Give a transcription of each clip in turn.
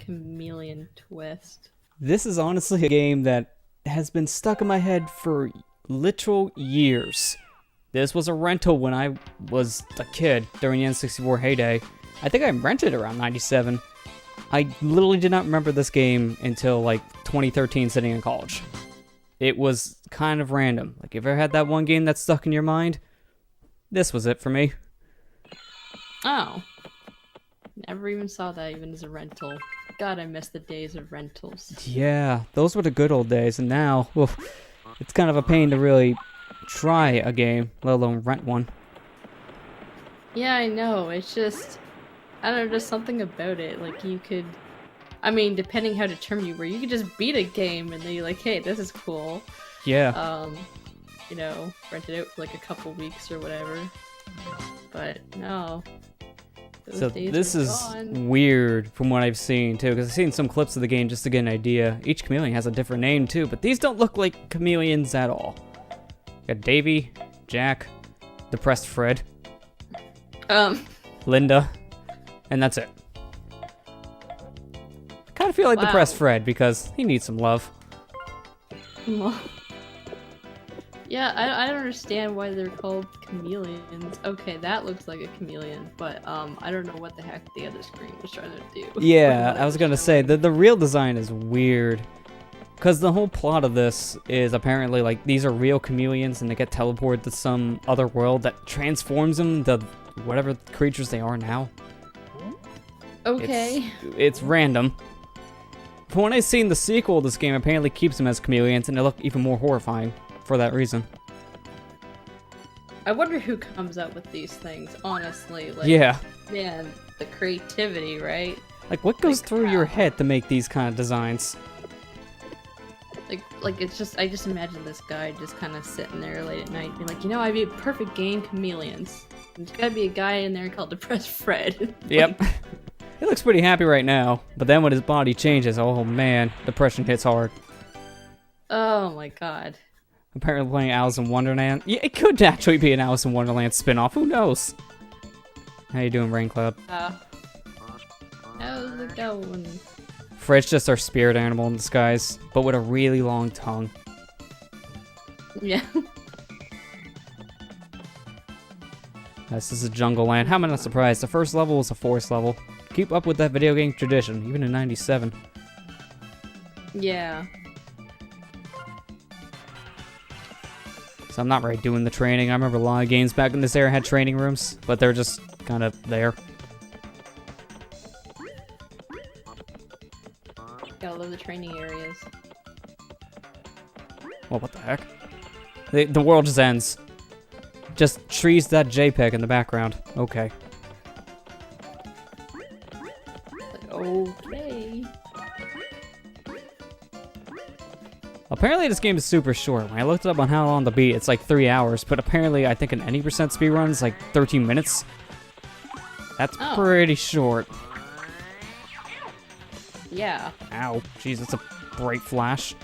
Chameleon Twist? This is honestly a game that has been stuck in my head for literal years. This was a rental when I was a kid during the N64 heyday. I think I rented it around 97. I literally did not remember this game until like 2013 sitting in college. It was kind of random. Like, if you ever had that one game that stuck in your mind, this was it for me. Oh. Never even saw that even as a rental. God, I miss the days of rentals. Yeah, those were the good old days, and now, oof, it's kind of a pain to really try a game, let alone rent one. Yeah, I know. It's just, I don't know, just something about it. Like, you could, I mean, depending how determined you were, you could just beat a game and then you're like, hey, this is cool. Yeah. You know, rent it out for like a couple weeks or whatever. But no. So this is weird from what I've seen too, because I've seen some clips of the game just to get an idea. Each chameleon has a different name too, but these don't look like chameleons at all. Got Davy, Jack, Depressed Fred, Linda, and that's it. I kind of feel like Depressed Fred because he needs some love. Yeah, I don't understand why they're called chameleons. Okay, that looks like a chameleon, but I don't know what the heck the other screen was trying to do. Yeah, I was gonna say, the real design is weird. Because the whole plot of this is apparently, like, these are real chameleons and they get teleported to some other world that transforms them to whatever creatures they are now. Okay. It's random. But when I seen the sequel, this game apparently keeps them as chameleons and they look even more horrifying for that reason. I wonder who comes up with these things, honestly. Like, yeah. Man, the creativity, right? Like, what goes through your head to make these kind of designs? Like it's just, I just imagine this guy just kind of sitting there late at night, being like, you know, I'd be a perfect game, chameleons. There's gotta be a guy in there called Depressed Fred. Yep. He looks pretty happy right now, but then when his body changes, oh man, depression hits hard. Oh my god. Apparently playing Alice in Wonderland. Yeah, it could actually be an Alice in Wonderland spin-off, who knows? How you doing, Raincloud? How's it going? Fred's just our spirit animal in disguise, but with a really long tongue. Yeah. This is a jungle land. How am I not surprised? The first level was a forest level. Keep up with that video game tradition, even in 97. Yeah. So I'm not really doing the training. I remember a lot of games back in this era had training rooms, but they're just kind of there. Gotta love the training areas. Well, what the heck? The world just ends. Just trees that JPEG in the background. Okay. Okay. Apparently this game is super short. When I looked it up on how long to beat, it's like 3 hours, but apparently I think an any % speedrun is like 13 minutes. That's pretty short. Yeah. Ow. Jeez, it's a bright flash.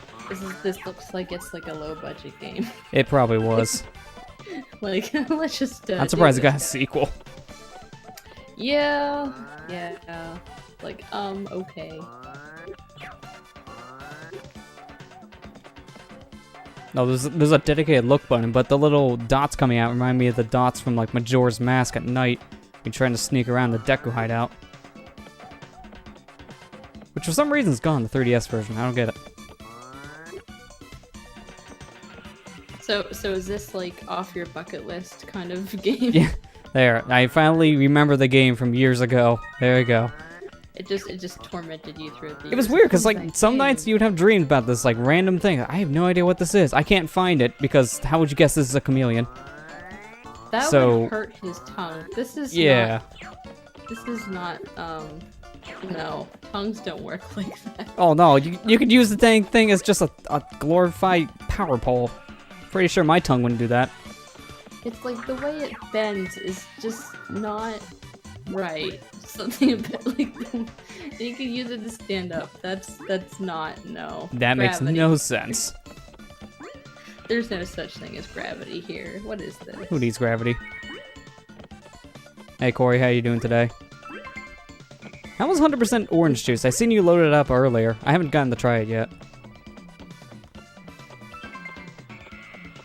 This looks like it's like a low budget game. It probably was. Like, let's just I'm surprised it got a sequel. Yeah. Yeah. Like, okay. No, there's a dedicated look button, but the little dots coming out remind me of the dots from like Majora's Mask at night. You're trying to sneak around the Deku hideout. Which for some reason is gone, the 3DS version. I don't get it. So is this like off your bucket list kind of game? Yeah, there. I finally remember the game from years ago. There we go. It just tormented you throughout the years. It was weird because like some nights you would have dreamed about this like random thing. I have no idea what this is. I can't find it because how would you guess this is a chameleon? That would hurt his tongue. This is not no, tongues don't work like that. Oh no, you could use the dang thing as just a glorified power pole. Pretty sure my tongue wouldn't do that. It's like the way it bends is just not right. Something a bit like you can use it to stand up. That's not no. That makes no sense. There's no such thing as gravity here. What is this? Who needs gravity? Hey Corey, how you doing today? How was 100% orange juice? I seen you load it up earlier. I haven't gotten to try it yet.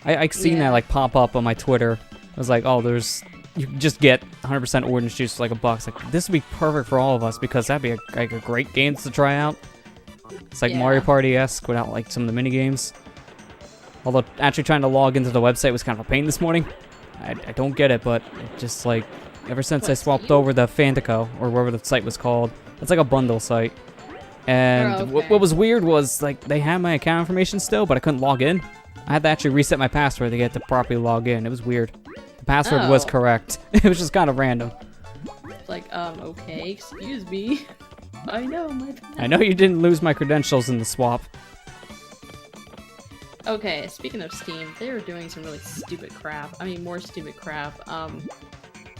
I seen that like pop up on my Twitter. I was like, oh, you can just get 100% orange juice for like $1. Like, this would be perfect for all of us because that'd be like a great game to try out. It's like Mario Party-esque without like some of the mini games. Although actually trying to log into the website was kind of a pain this morning. I don't get it, but it just like ever since I swapped over the Fantico or whatever the site was called, it's like a bundle site. And what was weird was like they had my account information still, but I couldn't log in. I had to actually reset my password to get to properly log in. It was weird. The password was correct. It was just kind of random. Like, okay, excuse me. I know my password. I know you didn't lose my credentials in the swap. Okay, speaking of Steam, they were doing some really stupid crap. I mean, more stupid crap.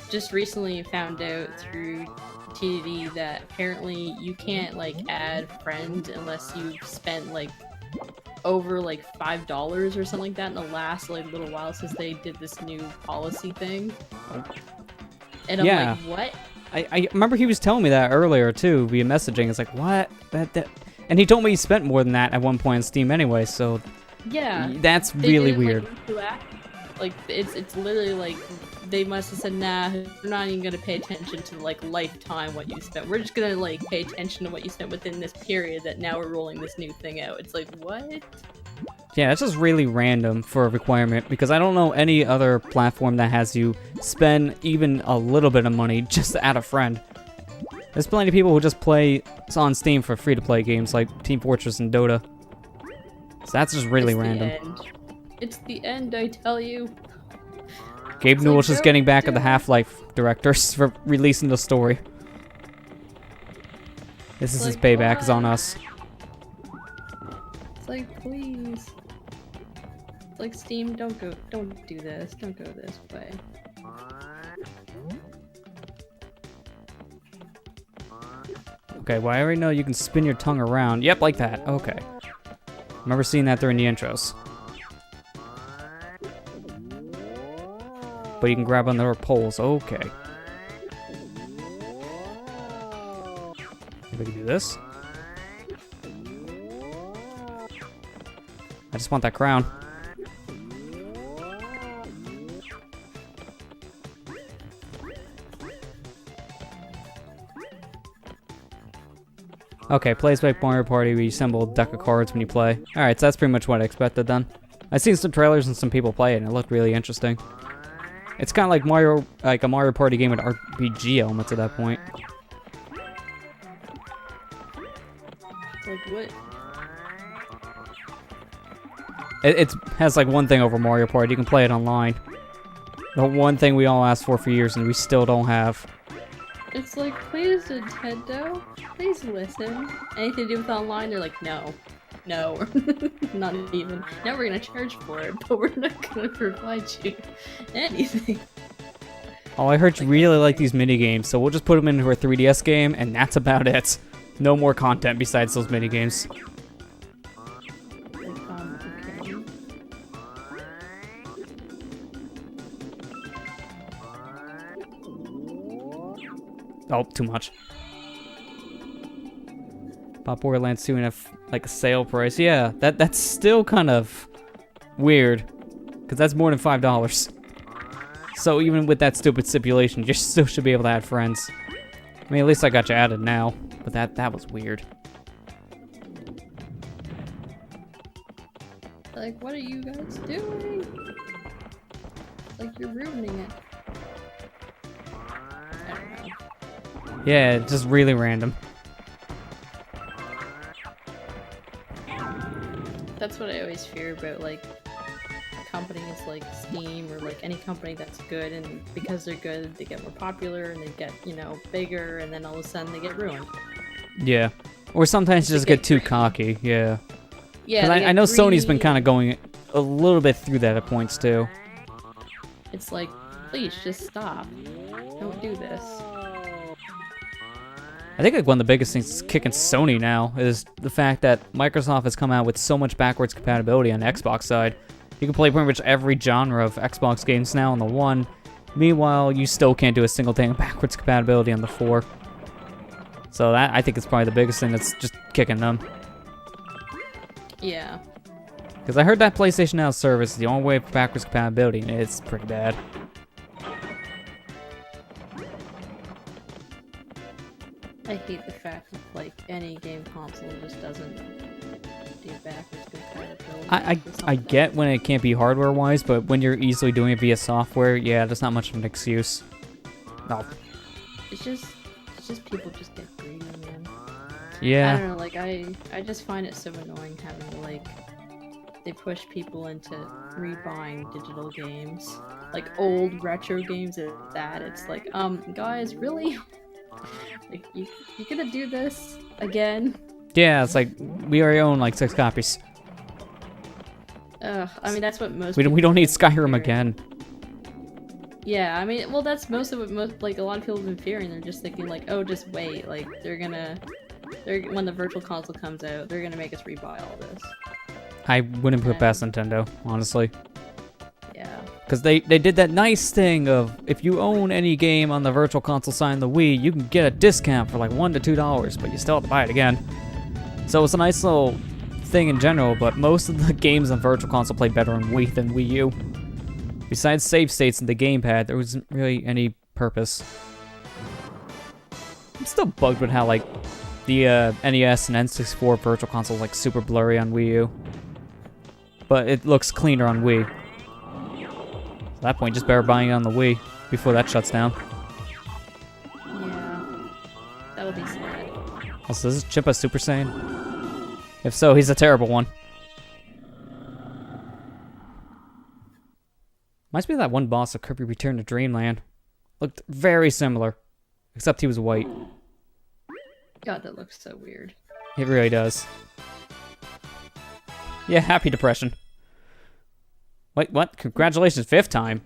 Just recently found out through TDD that apparently you can't, like, add friends unless you've spent, like, over, like, $5 or something like that in the last, like, little while since they did this new policy thing. And I'm like, what? I remember he was telling me that earlier, too, via messaging. It's like, what? That... And he told me he spent more than that at one point on Steam anyway, so... Yeah. That's really weird. Like, it's literally like, they must have said, nah, we're not even gonna pay attention to, like, lifetime what you spent. We're just gonna, like, pay attention to what you spent within this period that now we're rolling this new thing out. It's like, what? Yeah, that's just really random for a requirement, because I don't know any other platform that has you spend even a little bit of money just to add a friend. There's plenty of people who just play on Steam for free-to-play games like Team Fortress and Dota. So that's just really random. It's the end, I tell you. Gabe Newell's just getting back at the Half-Life directors for releasing the story. This is his payback, is on us. It's like, please. It's like, Steam, don't do this. Don't go this way. Okay, well I already know you can spin your tongue around. Yep, like that. Okay. Remember seeing that during the intros. But you can grab on their poles. Okay. Maybe we can do this. I just want that crown. Okay, plays like Mario Party, we assemble a deck of cards when you play. Alright, so that's pretty much what I expected then. I've seen some trailers and some people play it, and it looked really interesting. It's kind of like a Mario Party game with RPG elements at that point. Like what? It has like one thing over Mario Party, you can play it online. The one thing we all asked for years and we still don't have. It's like, please Nintendo, please listen. Anything to do with online? They're like, no. No. Not even. Now we're gonna charge for it, but we're not gonna provide you anything. Oh, I heard you really like these minigames, so we'll just put them into our 3DS game, and that's about it. No more content besides those minigames. Okay. Oh, too much. Pop Borderlands 2 and like a sale price. Yeah, that's still kind of weird, because that's more than $5. So even with that stupid stipulation, you still should be able to add friends. I mean, at least I got you added now, but that was weird. Like, what are you guys doing? Like, you're ruining it. I don't know. Yeah, just really random. That's what I always fear about, like, companies like Steam or, like, any company that's good, and because they're good, they get more popular, and they get, you know, bigger, and then all of a sudden they get ruined. Yeah. Or sometimes just get too cocky, yeah. Yeah, I know Sony's been kind of going a little bit through that at points, too. It's like, please, just stop. Don't do this. I think like one of the biggest things kicking Sony now is the fact that Microsoft has come out with so much backwards compatibility on the Xbox side. You can play pretty much every genre of Xbox games now on the One. Meanwhile, you still can't do a single thing of backwards compatibility on the 4. So that, I think, is probably the biggest thing that's just kicking them. Yeah. Because I heard that PlayStation Now service is the only way for backwards compatibility, and it's pretty bad. I hate the fact that like any game console just doesn't do backwards compatibility. I get when it can't be hardware-wise, but when you're easily doing it via software, yeah, that's not much of an excuse. No. It's just people just get greedy, man. Yeah. I don't know, like I just find it so annoying having to like they push people into rebuying digital games, like old retro games at that. It's like, guys, really? Like, you gonna do this again? Yeah, it's like, we already own like 6 copies. I mean, that's what most We don't need Skyrim again. Yeah, I mean, well, that's most of what a lot of people have been fearing. They're just thinking like, oh, just wait, like, when the virtual console comes out, they're gonna make us rebuy all this. I wouldn't put past Nintendo, honestly. Yeah. Because they did that nice thing of, if you own any game on the virtual console side of the Wii, you can get a discount for like $1 to $2, but you still have to buy it again. So it's a nice little thing in general, but most of the games on virtual console play better on Wii than Wii U. Besides save states and the gamepad, there wasn't really any purpose. I'm still bugged with how like the NES and N64 virtual console is like super blurry on Wii U. But it looks cleaner on Wii. At that point, just better buying it on the Wii before that shuts down. Yeah. That would be sad. Also, is Chimpa Super Saiyan? If so, he's a terrible one. Reminds me of that one boss of Kirby Return to Dreamland. Looked very similar. Except he was white. God, that looks so weird. It really does. Yeah, happy depression. Wait, what? Congratulations, 5th time.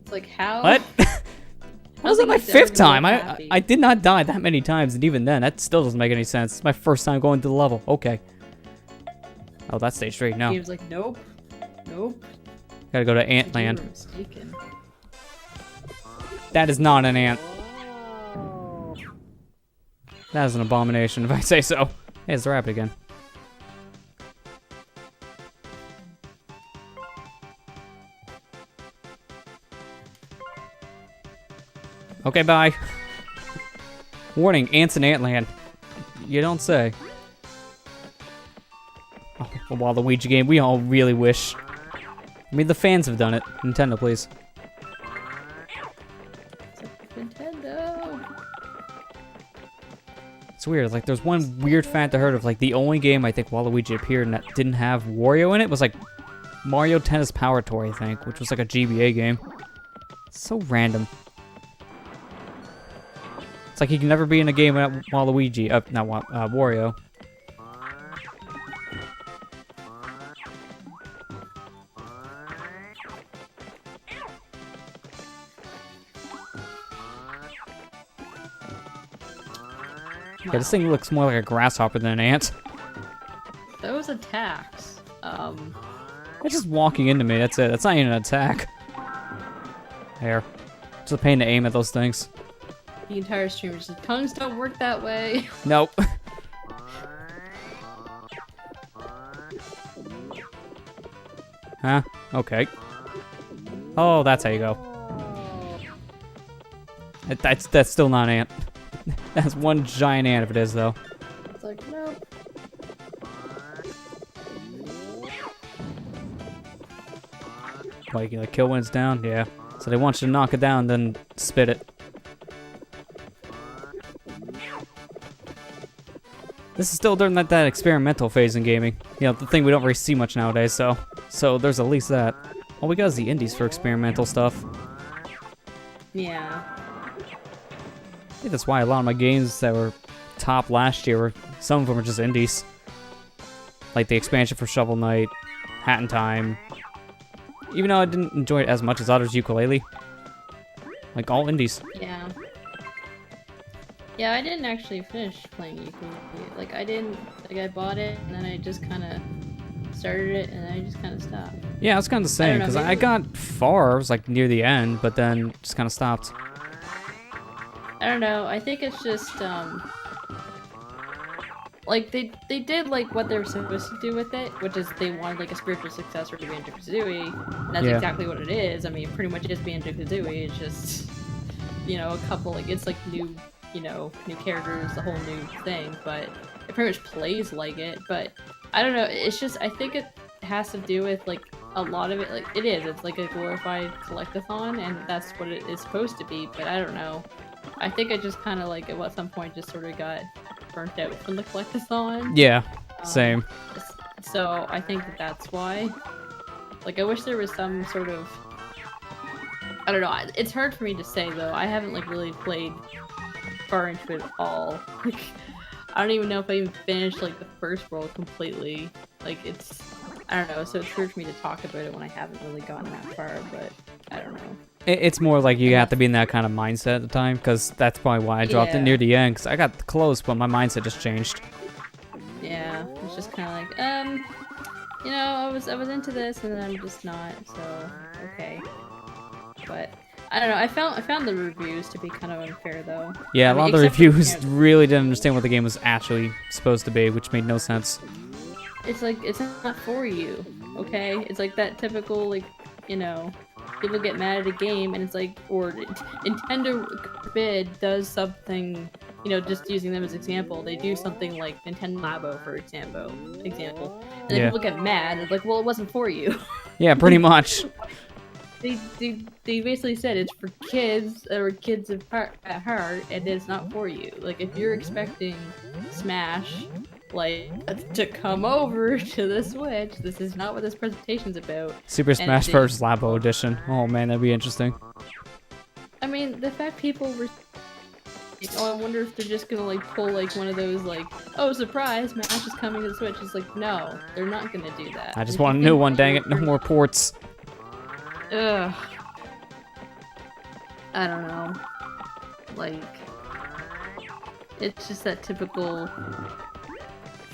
It's like, how? What? How was that my 5th time? I did not die that many times, and even then, that still doesn't make any sense. It's my first time going to the level. Okay. Oh, that's stage 3. No. He was like, nope. Nope. Gotta go to Antland. You were mistaken. That is not an ant. That is an abomination, if I say so. Hey, it's the rabbit again. Okay, bye. Warning, ants in Antland. You don't say. Oh, a Waluigi game. We all really wish. I mean, the fans have done it. Nintendo, please. Nintendo. It's weird. Like, there's one weird fact I heard of. Like, the only game I think Waluigi appeared in that didn't have Wario in it was like Mario Tennis Power Tour, I think, which was like a GBA game. It's so random. It's like he can never be in a game without Waluigi. Not Wario. Yeah, this thing looks more like a grasshopper than an ant. Those attacks. It's just walking into me, that's it. That's not even an attack. There. It's a pain to aim at those things. The entire stream is just, tongues don't work that way. Nope. Huh? Okay. Oh, that's how you go. That's still not an ant. That's one giant ant if it is, though. It's like, nope. What, you can like kill when it's down? Yeah. So they want you to knock it down, then spit it. This is still during that experimental phase in gaming. You know, the thing we don't really see much nowadays, so there's at least that. All we got is the indies for experimental stuff. Yeah. I think that's why a lot of my games that were top last year, some of them are just indies. Like the expansion for Shovel Knight, Hat in Time. Even though I didn't enjoy it as much as others, Ukulele. Like all indies. Yeah. Yeah, I didn't actually finish playing Ukulele. Like, I bought it, and then I just kind of started it, and then I just kind of stopped. Yeah, it's kind of the same, because I got far, it was like near the end, but then just kind of stopped. I don't know, I think it's just, like they did like what they were supposed to do with it, which is they wanted like a spiritual successor to Banjo-Kazooie. And that's Yeah. exactly what it is. I mean, it pretty much is Banjo-Kazooie. It's just, you know, a couple like it's like new, you know, new characters, the whole new thing, but it pretty much plays like it. But I don't know. It's just I think it has to do with like a lot of it. Like it is. It's like a glorified collectathon, and that's what it is supposed to be. But I don't know. I think I just kind of like at some point just sort of got burnt out from the collectathon. Yeah, same. So I think that's why. Like I wish there was some sort of. I don't know. It's hard for me to say though. I haven't like really played far into it at all. Like I don't even know if I even finished like the first world completely. Like it's. I don't know. So it's weird for me to talk about it when I haven't really gotten that far. But I don't know. It's more like you have to be in that kind of mindset at the time, because that's probably why I dropped it near the end, because I got close, but my mindset just changed. Yeah, it's just kind of like, you know, I was into this, and then I'm just not, so, okay. But, I don't know, I found the reviews to be kind of unfair, though. Yeah, I a mean, lot of the except for, reviews you know, really didn't understand what the game was actually supposed to be, which made no sense. It's like, it's not for you, okay? It's like that typical, like, you know, people get mad at a game, and it's like, or Nintendo forbid does something, you know, just using them as example, they do something like Nintendo Labo, for example, and then people get mad, it's like, well, it wasn't for you. Yeah, pretty much. They basically said it's for kids, or kids at heart, and it's not for you. Like, if you're expecting Smash, like, to come over to the Switch, this is not what this presentation's about. Super Smash Bros. Labo Edition. Oh man, that'd be interesting. I mean, the fact people were like, oh, I wonder if they're just gonna like pull like one of those like, oh surprise, Smash is coming to the Switch. It's like, no, they're not gonna do that. I just want a new one, dang it, no more ports. Ugh. I don't know. Like, it's just that typical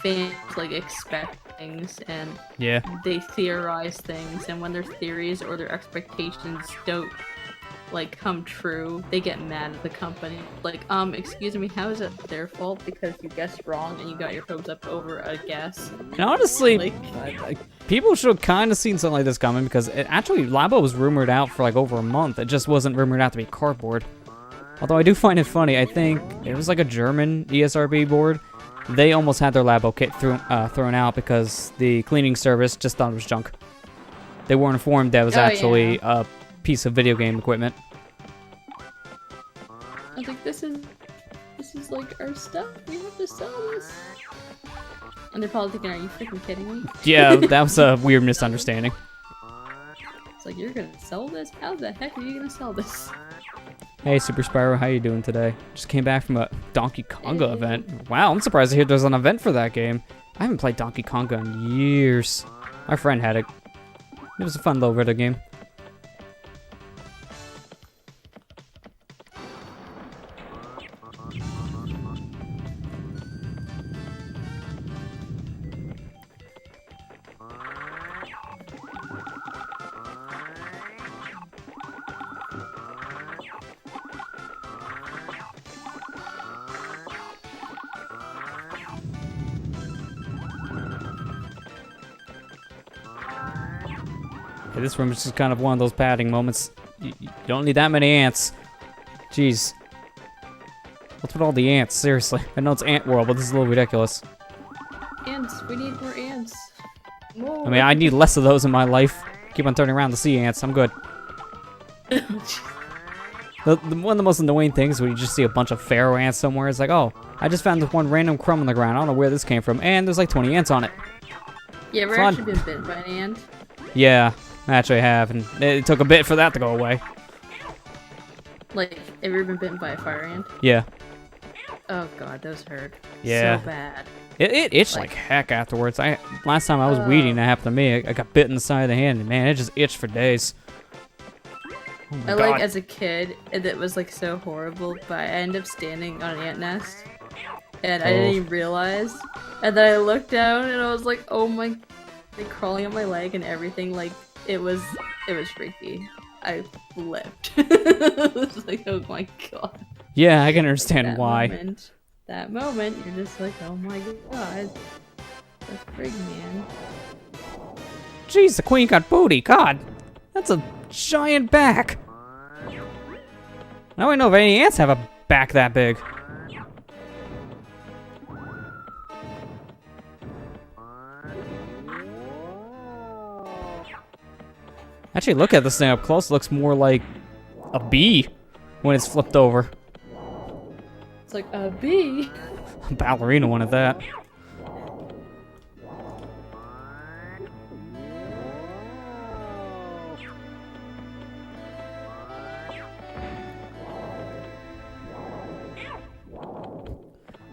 fans like expect things and Yeah. they theorize things, and when their theories or their expectations don't like come true, they get mad at the company. Like, excuse me, how is it their fault because you guessed wrong and you got your hopes up over a guess? And honestly, Like, people should have kind of seen something like this coming, because actually Labo was rumored out for like over a month. It just wasn't rumored out to be cardboard. Although I do find it funny, I think it was like a German ESRB board. They almost had their Labo kit thrown out because the cleaning service just thought it was junk. They weren't informed that it was actually a piece of video game equipment. I was like, this is like our stuff. We have to sell this. And they're probably thinking, are you freaking kidding me? Yeah, that was a weird misunderstanding. It's like, you're gonna sell this? How the heck are you gonna sell this? Hey, Super Spyro, how you doing today? Just came back from a Donkey Konga event. Wow, I'm surprised to hear there's an event for that game. I haven't played Donkey Konga in years. My friend had it. It was a fun little rhythm game. Yeah, this room is just kind of one of those padding moments. You don't need that many ants. Jeez. What's with all the ants? Seriously. I know it's Ant World, but this is a little ridiculous. Ants. We need more ants. More. I mean, I need less of those in my life. Keep on turning around to see ants. I'm good. One of the most annoying things when you just see a bunch of pharaoh ants somewhere is like, oh, I just found this one random crumb on the ground. I don't know where this came from. And there's like 20 ants on it. You ever Fun. actually been bitten by an ant? Yeah, I actually have. And it took a bit for that to go away. Like, have you ever been bitten by a fire ant? Yeah. Oh god, those hurt. Yeah. So bad. It itched like heck afterwards. Last time I was weeding, that happened to me. I got bit in the side of the hand, and man, it just itched for days. Oh my God. Like, as a kid, it was like so horrible, but I ended up standing on an ant nest, and I didn't even realize. And then I looked down, and I was like, oh my, like crawling on my leg and everything. Like, it was freaky. I flipped. I was like, oh my god. Yeah, I can understand That why. moment. that moment, you're just like, oh my god, the frig, man. Jeez, the queen got booty. God, that's a giant back. Now I know if any ants have a back that big. Actually, look at this thing up close. It looks more like a bee when it's flipped over. It's like a bee. A ballerina wanted that.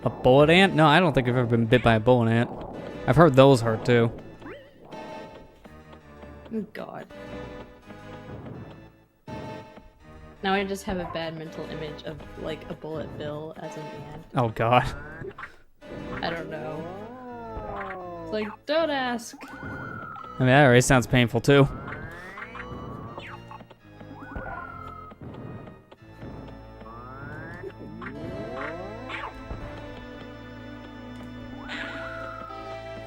A bullet ant? No, I don't think I've ever been bit by a bullet ant. I've heard those hurt too. Oh god. Now I just have a bad mental image of, like, a bullet bill as an ant. Oh god. I don't know. It's like, don't ask. I mean, that already sounds painful too.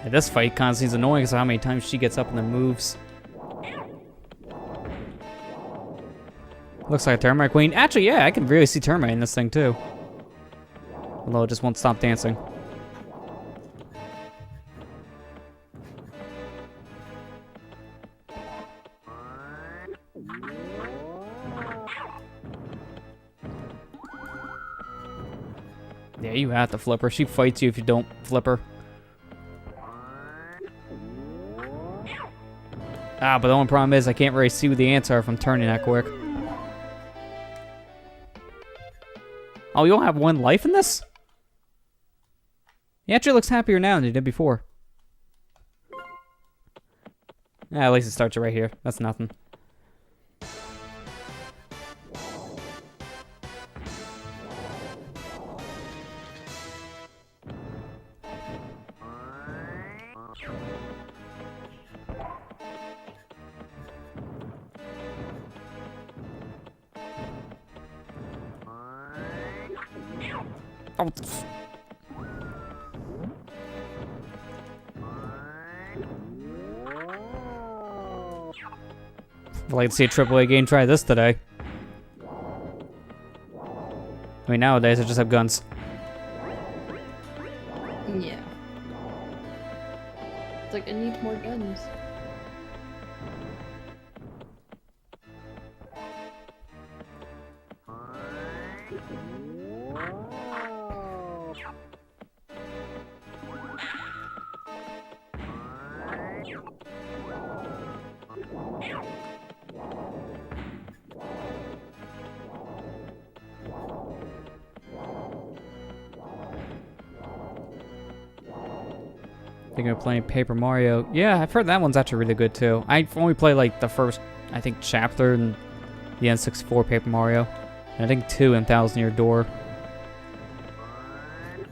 Yeah, this fight kind of seems annoying because of how many times she gets up and then moves. Looks like a termite queen. Actually, yeah, I can really see termite in this thing too. Although it just won't stop dancing. Yeah, you have to flip her. She fights you if you don't flip her. Ah, but the only problem is I can't really see who the ants are if I'm turning that quick. Oh, you only have one life in this? He actually looks happier now than he did before. Yeah, at least it starts right here. That's nothing. Oh. I'd like to see a AAA game try this today. I mean, nowadays I just have guns. Yeah. It's like, I need more guns. Thinking of playing Paper Mario. Yeah, I've heard that one's actually really good too. I've only played like the first, I think, chapter in the N64 Paper Mario. And I think 2 in Thousand Year Door.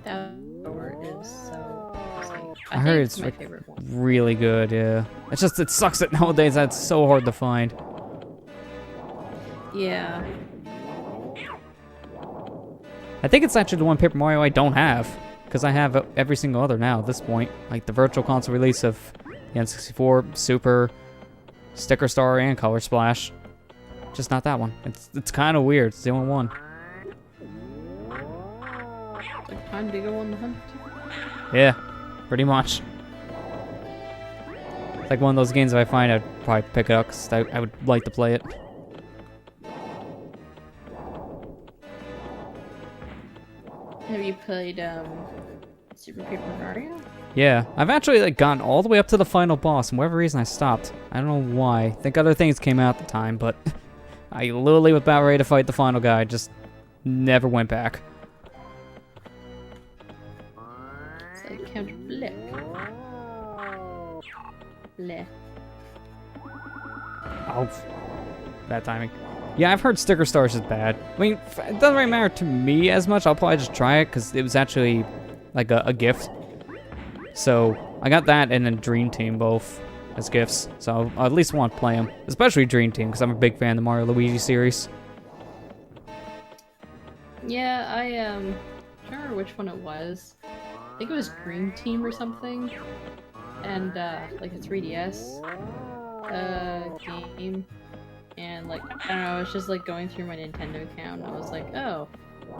That door is so amazing. I heard it's my like favorite one. really good, yeah. It's just, it sucks that nowadays that's so hard to find. Yeah. I think it's actually the one Paper Mario I don't have. Because I have every single other now at this point. Like the Virtual Console release of the N64, Super, Sticker Star, and Color Splash. Just not that one. It's kind of weird. It's the only one. It's like time to go on the hunt. Yeah, pretty much. It's like one of those games if I find I'd probably pick it up because I would like to play it. Have you played, Super Paper Mario? Yeah, I've actually like gotten all the way up to the final boss, and for whatever reason I stopped. I don't know why. I think other things came out at the time, but I literally was about ready to fight the final guy, just never went back. It's like Count Blick. Bleh. Oh, bad timing. Yeah, I've heard Sticker Stars is bad. I mean, it doesn't really matter to me as much. I'll probably just try it because it was actually like a gift. So I got that and then Dream Team both as gifts. So I at least want to play them, especially Dream Team because I'm a big fan of the Mario Luigi series. Yeah, I can't remember which one it was. I think it was Green Team or something. And, like a 3DS game. And, like, I don't know, I was just, like, going through my Nintendo account, and I was like, oh,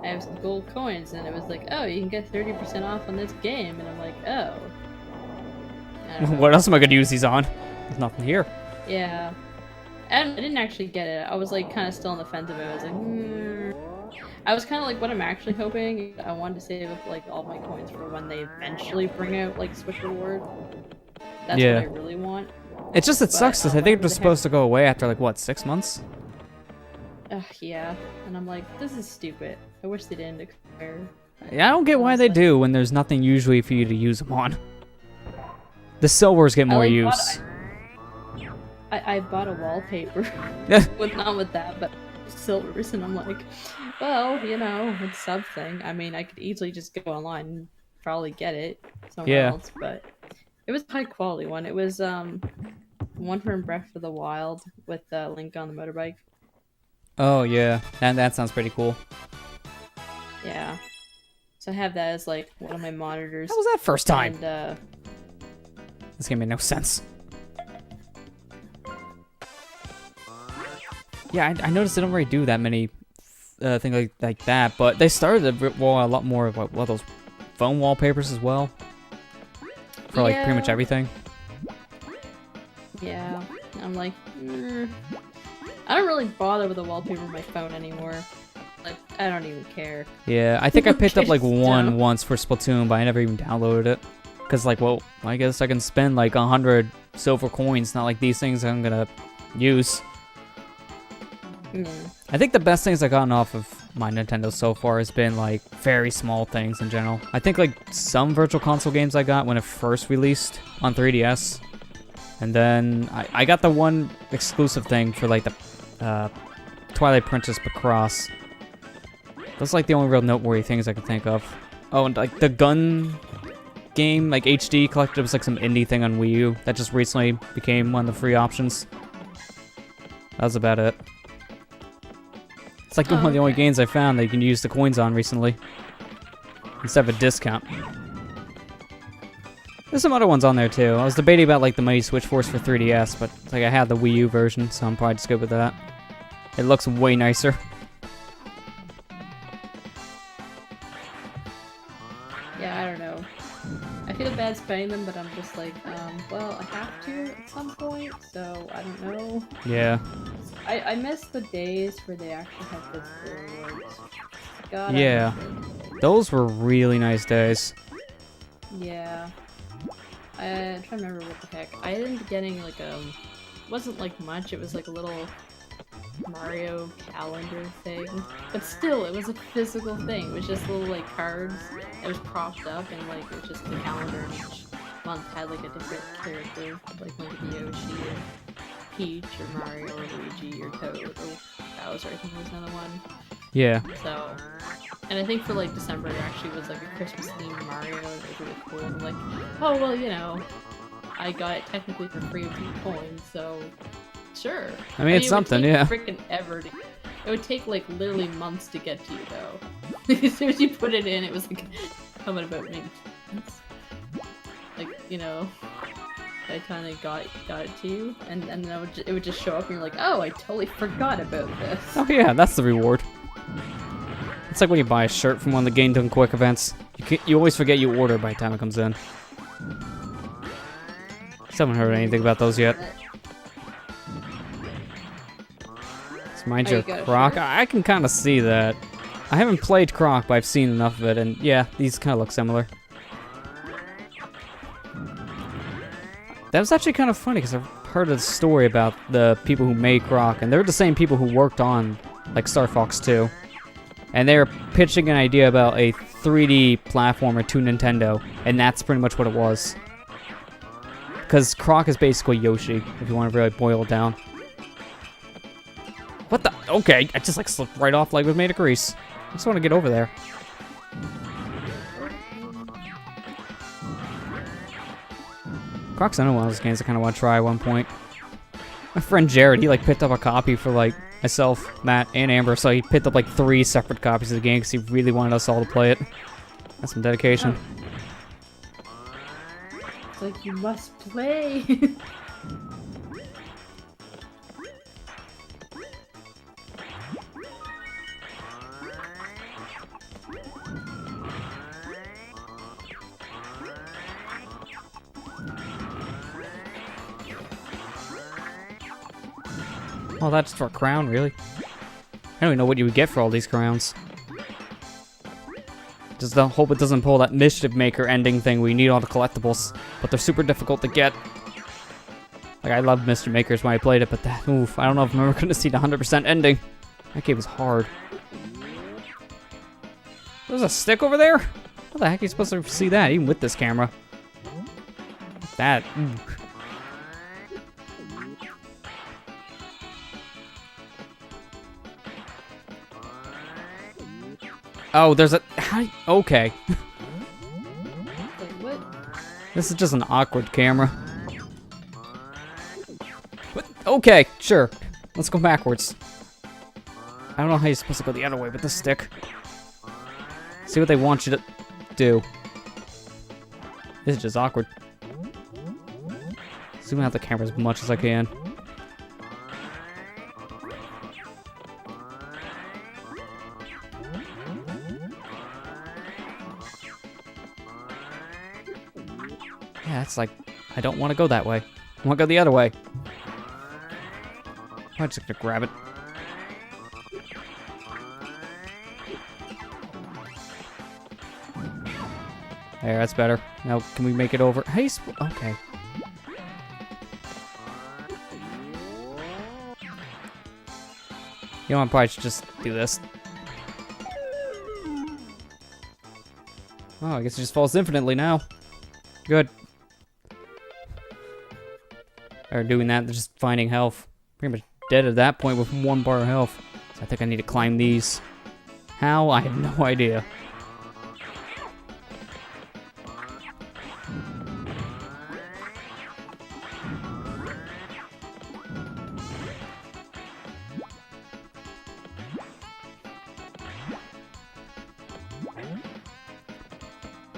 I have some gold coins, and it was like, oh, you can get 30% off on this game, and I'm like, oh. What else am I gonna use these on? There's nothing here. Yeah. And I didn't actually get it. I was, like, kind of still on the fence of it. I was like, I was kind of like, what I'm actually hoping, I wanted to save up, like, all my coins for when they eventually bring out, like, Switch Reward. That's what I really want. It's just, it sucks, because I think they're supposed to go away after, like, what, 6 months? Yeah. And I'm like, this is stupid. I wish they didn't expire. Yeah, I don't get why they do when there's nothing usually for you to use them on. The silvers get more use. I bought a wallpaper. Not with that, but silvers, and I'm like, well, you know, it's something. I mean, I could easily just go online and probably get it somewhere else, but it was a high quality one. It was one from Breath of the Wild with Link on the motorbike. Oh yeah, that sounds pretty cool. Yeah, so I have that as like one of my monitors. How was that first time? And, this game made no sense. Yeah, I noticed they don't really do that many things like that, but they started a lot more of what those phone wallpapers as well. For like pretty much everything. Yeah, I'm like, I don't really bother with the wallpaper on my phone anymore. Like, I don't even care. Yeah, I think I picked up like one once for Splatoon, but I never even downloaded it. Cause like, well, I guess I can spend like 100 silver coins, not like these things I'm gonna use. I think the best things I've gotten off of my Nintendo so far has been like very small things in general. I think like some Virtual Console games I got when it first released on 3DS. And then I got the one exclusive thing for like the Twilight Princess Picross. That's like the only real noteworthy things I can think of. Oh, and like the gun game, like HD collected, was like some indie thing on Wii U that just recently became one of the free options. That was about it. It's like one of the only games I found that you can use the coins on recently. Instead of a discount. There's some other ones on there too. I was debating about like the Mighty Switch Force for 3DS, but like I had the Wii U version, so I'm probably just good with that. It looks way nicer. Yeah, I don't know. I feel bad spending them, but I'm just like, well, I have to at some point, so I don't know. Yeah. I miss the days where they actually had physical rewards. God, yeah. Those were really nice days. Yeah. I'm trying to remember what the heck. I ended up getting like wasn't like much, it was like a little Mario calendar thing. But still, it was a physical thing. It was just little like cards. It was propped up and like it was just the calendar, and each month had like a different character, like maybe Yoshi or Peach or Mario or Luigi or Toad or Bowser, I think was another one. Yeah. So, and I think for like December there actually was like a Christmas themed Mario, and it was really cool. And I'm like, oh well, you know, I got it technically for free with 2 coins, so sure. I mean, it's something, yeah. Freaking ever. It would take like literally months to get to you though. As soon as you put it in, it was like coming about maybe months. Like, you know, I kind of got it to you, and then it would just show up, and you're like, oh, I totally forgot about this. Oh yeah, that's the reward. It's like when you buy a shirt from one of the Game Done Quick events. You always forget you order by the time it comes in. Still haven't heard anything about those yet. So mind you, Croc, I can kind of see that. I haven't played Croc, but I've seen enough of it, and yeah, these kind of look similar. That was actually kind of funny, because I've heard a story about the people who made Croc, and they're the same people who worked on, like, Star Fox 2. And they were pitching an idea about a 3D platformer to Nintendo, and that's pretty much what it was. Because Croc is basically Yoshi, if you want to really boil it down. What the? Okay, I just, like, slipped right off like it was made of grease. I just want to get over there. Croc's another one of those games I kind of want to try at one point. My friend Jared, he like picked up a copy for like myself, Matt, and Amber, so he picked up like 3 separate copies of the game because he really wanted us all to play it. That's some dedication. It's like you must play. Oh, that's for a crown, really? I don't even know what you would get for all these crowns. Just hope it doesn't pull that Mischief Maker ending thing where you need all the collectibles, but they're super difficult to get. Like, I loved Mischief Makers when I played it, but that, oof, I don't know if I'm ever going to see the 100% ending. That game was hard. There's a stick over there? How the heck are you supposed to see that, even with this camera? That, Oh, there's a... Okay. Like, what? This is just an awkward camera. What? Okay, sure. Let's go backwards. I don't know how you're supposed to go the other way with this stick. See what they want you to do. This is just awkward. Zoom out the camera as much as I can. Yeah, it's like, I don't want to go that way. I want to go the other way. I'm just gonna grab it. There, that's better. Now, can we make it over? Hey, okay. You know, I probably should just do this. Oh, I guess it just falls infinitely now. Good. Or doing that, they're just finding health. Pretty much dead at that point with 1 bar of health. So I think I need to climb these. How? I have no idea.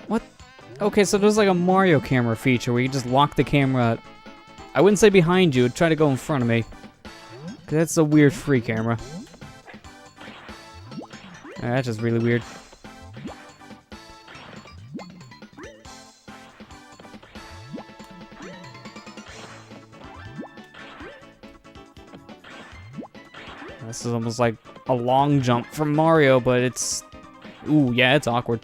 What? Okay, so there's like a Mario camera feature where you just lock the camera. I wouldn't say behind you, try to go in front of me. 'Cause that's a weird free camera. That's just really weird. This is almost like a long jump from Mario, but it's... Ooh, yeah, it's awkward.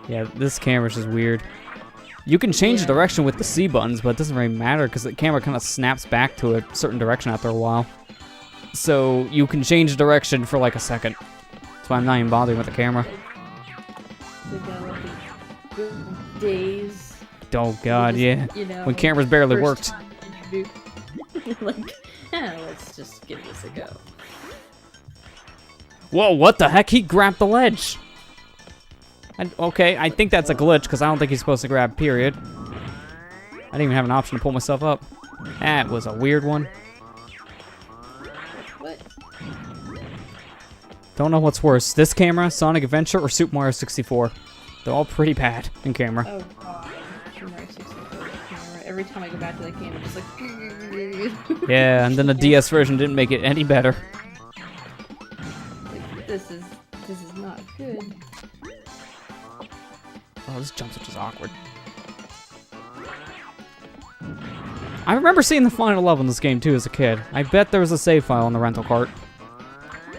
Yeah, this camera's just weird. You can change the direction with the C buttons, but it doesn't really matter because the camera kind of snaps back to a certain direction after a while. So you can change direction for like a second. That's why I'm not even bothering with the camera. Days. Oh god, Just, yeah. You know, when cameras barely worked. Like, let's just give this a go. Whoa, what the heck? He grabbed the ledge! Okay, I think that's a glitch, because I don't think he's supposed to grab, period. I didn't even have an option to pull myself up. That was a weird one. What? Don't know what's worse, this camera, Sonic Adventure, or Super Mario 64. They're all pretty bad in camera. Oh god, Super Mario 64 camera. Every time I go back to that game, I'm just like... Yeah, and then the DS version didn't make it any better. Like, this is not good. Oh, this jump switch is awkward. I remember seeing the final level in this game too as a kid. I bet there was a save file on the rental cart.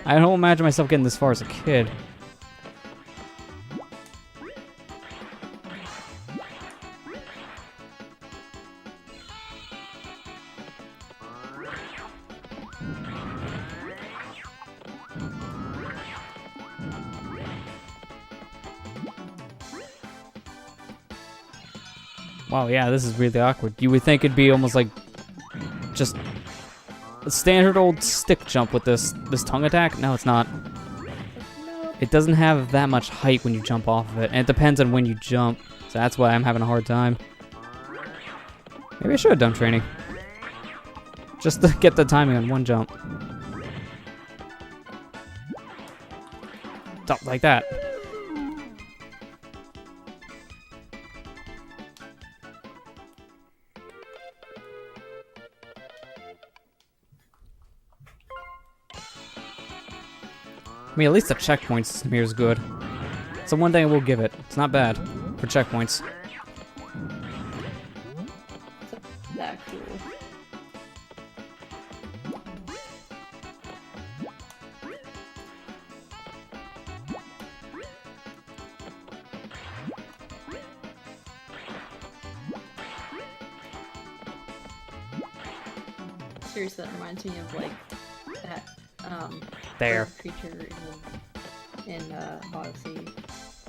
I don't imagine myself getting this far as a kid. Wow, yeah, this is really awkward. You would think it'd be almost like just a standard old stick jump with this tongue attack. No, it's not. It doesn't have that much height when you jump off of it, and it depends on when you jump. So that's why I'm having a hard time. Maybe I should have done training. Just to get the timing on one jump. Jump like that. I mean, at least the checkpoint system here is good. So one thing I will give it. It's not bad for checkpoints. That cool. Seriously, that reminds me of like that There. creature in Odyssey.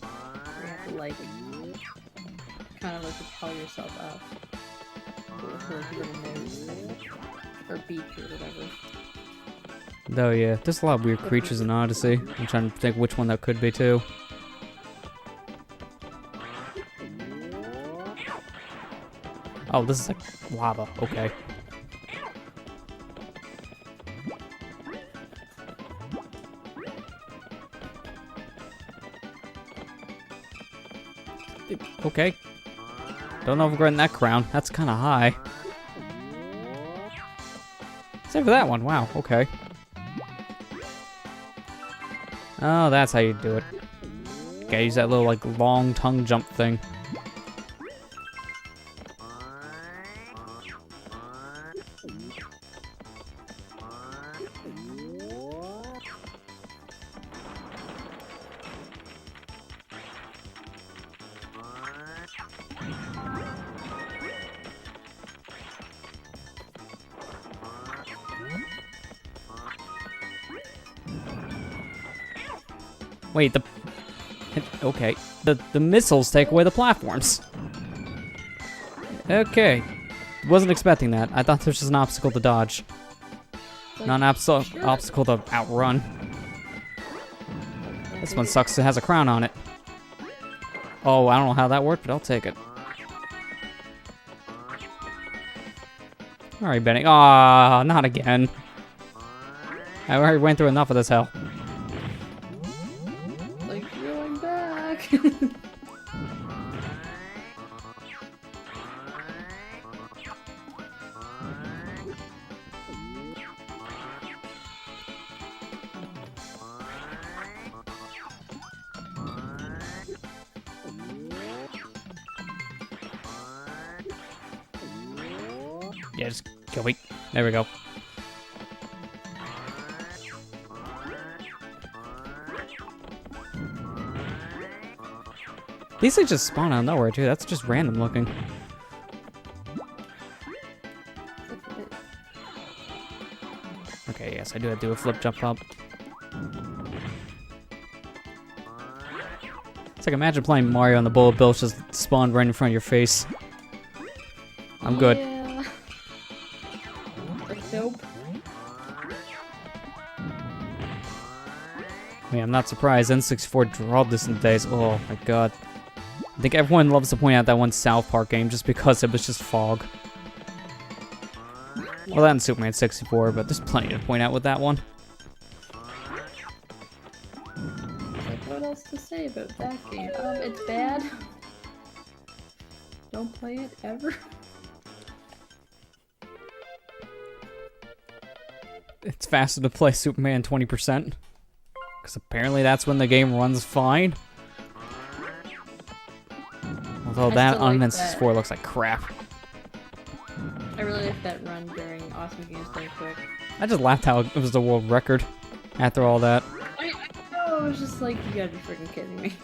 Where you have to like kind of like propel yourself up with a little nose thing. Or beak or whatever. Oh yeah, there's a lot of weird creatures in Odyssey. I'm trying to think which one that could be too. Oh, this is like lava. Okay. Okay. Don't know if we're getting that crown. That's kind of high. Same for that one. Wow. Okay. Oh, that's how you do it. Gotta use that little, like, long tongue jump thing. Wait, okay. The missiles take away the platforms. Okay. Wasn't expecting that. I thought there was just an obstacle to dodge. Not an obstacle to outrun. This one sucks. It has a crown on it. Oh, I don't know how that worked, but I'll take it. Alright, Benny. Ah, not again. I already went through enough of this hell. Like, going back. Yeah, just kill me. There we go. These things just spawn out of nowhere, too. That's just random looking. Okay, yes, I do have to do a flip jump up. It's like imagine playing Mario and the bullet bills just spawned right in front of your face. I'm good. Yeah. Nope. I mean, I'm not surprised. N64 drawled this in days. Oh my god. I think everyone loves to point out that one South Park game just because it was just fog. Well, that and Superman 64, but there's plenty to point out with that one. Like, what else to say about that game? It's bad. Don't play it ever. It's faster to play Superman 20%. Because apparently that's when the game runs fine. Although that on N64 looks like crap. I really like that run during Awesome Games Done Quick. I just laughed how it was the world record after all that. I know, I was just like, you gotta be freaking kidding me.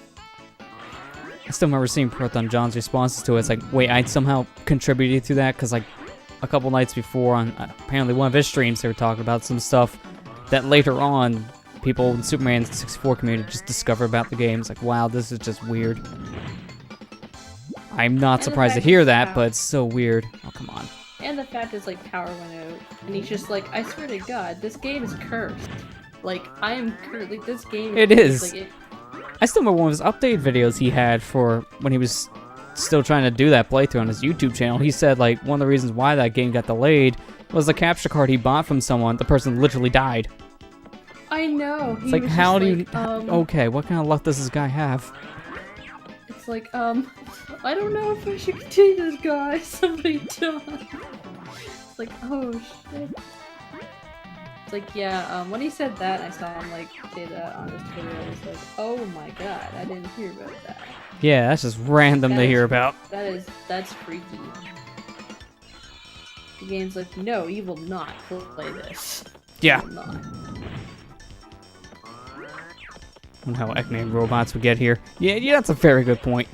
I still remember seeing Proton John's responses to it. It's like, wait, I somehow contributed to that? Because like a couple nights before on apparently one of his streams, they were talking about some stuff that later on people in the Superman 64 community just discover about the game. It's like, wow, this is just weird. I'm not surprised to hear that, but it's so weird. Oh, come on. And the fact is, like, power went out, and he's just like, I swear to God, this game is cursed. Like, I am cursed. Like, this game. It is. Like, I still remember one of his update videos he had for when he was still trying to do that playthrough on his YouTube channel. He said, like, one of the reasons why that game got delayed was the capture card he bought from someone. The person literally died. I know. It's like, how do you... okay, what kind of luck does this guy have? It's like, I don't know if I should continue this guy. Somebody died. It's like, oh shit. It's like, yeah, when he said that, I saw him, like, say that on his Twitter, I was like, oh my god, I didn't hear about that. Yeah, that's just random to hear about. That's freaky. The game's like, no, you will not play this. Yeah. You will not. I wonder how X-Men robots would get here. Yeah, that's a very good point.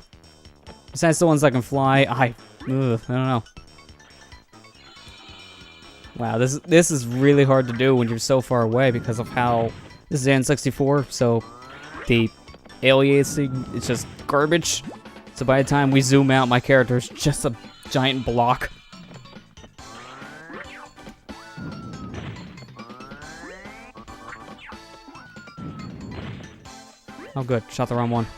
Besides the ones that can fly, I don't know. Wow, this is really hard to do when you're so far away because of how this is N64, so the aliasing is just garbage. So by the time we zoom out, my character is just a giant block. Oh good, shot the wrong one.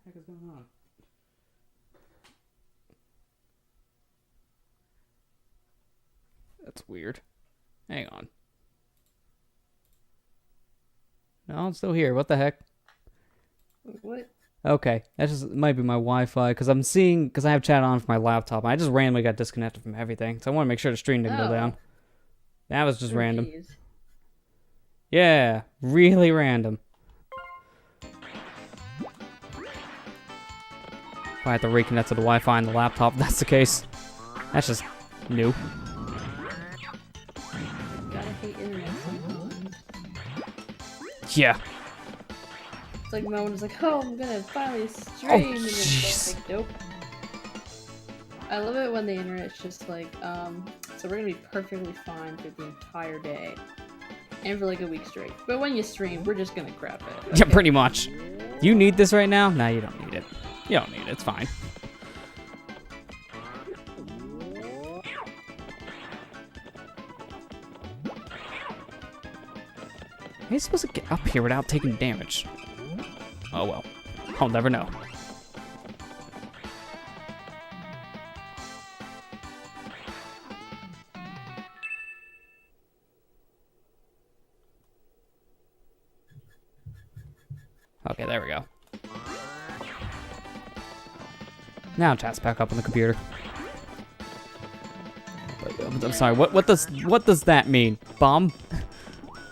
What the heck is going on? That's weird. Hang on. No, I'm still here. What the heck? What? Okay, that just might be my Wi-Fi because I have chat on for my laptop. I just randomly got disconnected from everything, so I want to make sure the stream didn't go down. That was just random. Geez. Yeah, really random. I have to reconnect to the Wi-Fi on the laptop. If that's the case. That's just new. Gotta hate internet sometimes. Yeah. It's like the moment it's like, oh, I'm gonna finally stream, Oh, and then it's jeez. like, nope. I love it when the internet's just like, so we're gonna be perfectly fine through the entire day. And for like a week straight. But when you stream, we're just gonna crap it. Okay? Yeah, pretty much. You need this right now? Nah, you don't need it. You don't need it. It's fine. How are you supposed to get up here without taking damage? Oh well. I'll never know. Okay, there we go. Now chat's back up on the computer. I'm sorry. What does that mean? Bomb?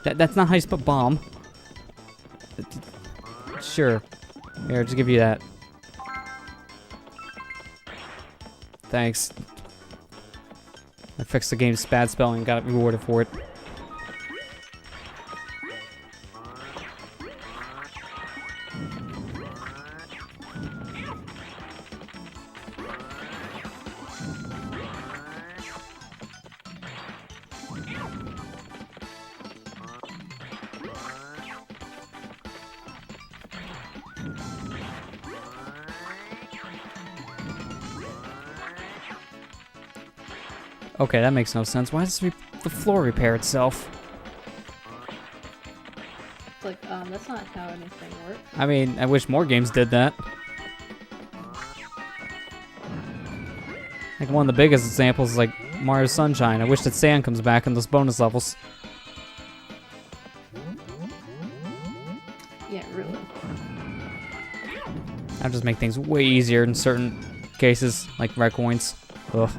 That's not how you spell bomb. Sure. Here, just give you that. Thanks. I fixed the game's bad spelling and got rewarded for it. Okay, that makes no sense. Why does the floor repair itself? It's like, that's not how anything works. I mean, I wish more games did that. Like, one of the biggest examples is, like, Mario Sunshine. I wish that sand comes back in those bonus levels. Yeah, really. I'll just make things way easier in certain cases, like red coins. Ugh.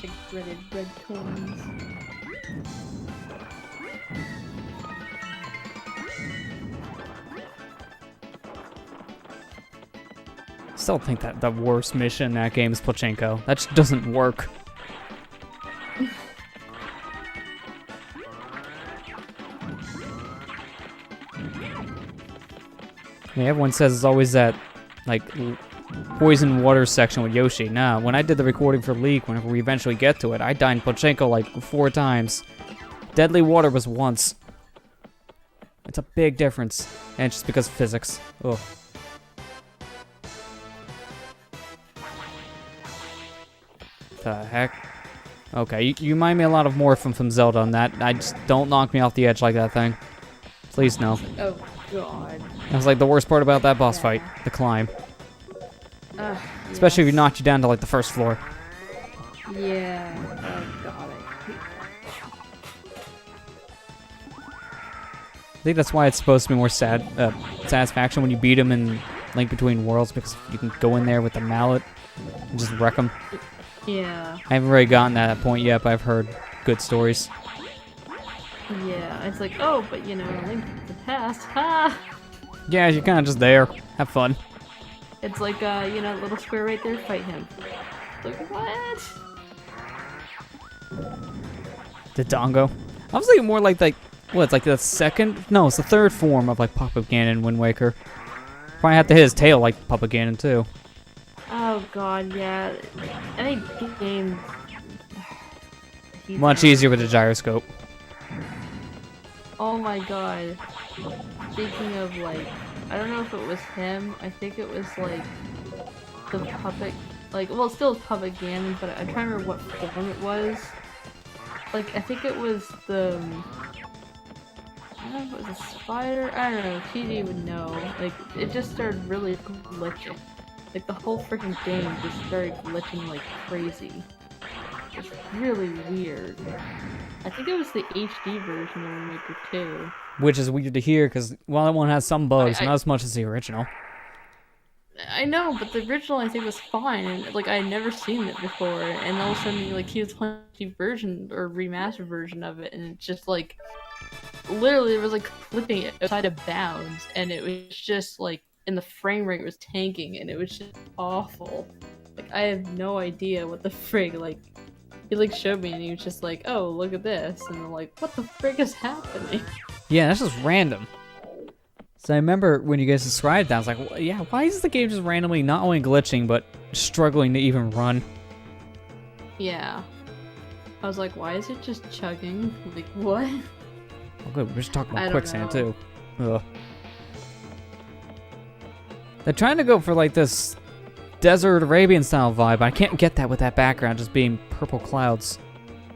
Like breaded red coins. Still think that the worst mission in that game is Pachinko. That just doesn't work. I mean, everyone says it's always that, like, poison water section with Yoshi. Nah, when I did the recording for League, whenever we eventually get to it, I died in Pachinko like 4 times. Deadly water was once. It's a big difference. And it's just because of physics. Ugh. The heck? Okay, you remind me a lot of Morphin from Zelda on that. Just don't knock me off the edge like that thing. Please no. Oh god. That was like the worst part about that boss fight, the climb. Especially if he knocked you down to like the first floor. Yeah. Oh god. I think that's why it's supposed to be more satisfaction when you beat him in Link Between Worlds, because you can go in there with the mallet and just wreck him. Yeah. I haven't really gotten to that point yet, but I've heard good stories. Yeah, it's like, oh, but you know, Link to the past, ha! Yeah, you're kind of just there. Have fun. It's like, you know, little square right there, fight him. Like, what? The Dongo. I was thinking more like, what, it's like the second? No, it's the third form of like Papa Ganon in Wind Waker. Probably have to hit his tail like Papa Ganon too. Oh god, yeah. Any game... Much easier with a gyroscope. Oh my god. Speaking of, like, I don't know if it was him, I think it was, like, the puppet, like, well, it still is Puppet Ganon, but I'm trying to remember what form it was. Like, I think it was the... I don't know if it was a spider, I don't know, TD would know. Like, it just started really glitching. Like, the whole freaking game just started glitching like crazy. It's really weird. I think it was the HD version of Wind Waker 2. Which is weird to hear, because while that one has some bugs, not as much as the original. I know, but the original I think was fine, and like I had never seen it before, and all of a sudden like he was playing the version or remastered version of it, and it's just like literally it was like flipping it outside of bounds, and it was just like, and the frame rate was tanking, and it was just awful. Like I have no idea what the frig, like he like showed me and he was just like, oh look at this, and I'm like, what the frig is happening? Yeah, that's just random. So I remember when you guys described that, I was like, well, yeah, why is the game just randomly not only glitching, but struggling to even run? Yeah. I was like, why is it just chugging? Like, what? Oh good, we're just talking about I don't quicksand know. too. Ugh. They're trying to go for like this desert Arabian style vibe, but I can't get that with that background just being purple clouds.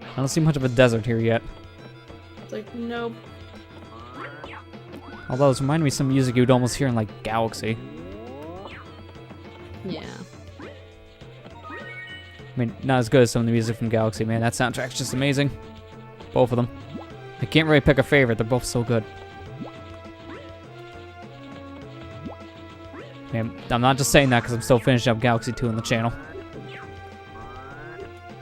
I don't see much of a desert here yet. It's like, nope. Although it's reminding me of some music you'd almost hear in like Galaxy. Yeah. I mean, not as good as some of the music from Galaxy, man. That soundtrack's just amazing. Both of them. I can't really pick a favorite. They're both so good. Man, I'm not just saying that because I'm still finishing up Galaxy 2 on the channel.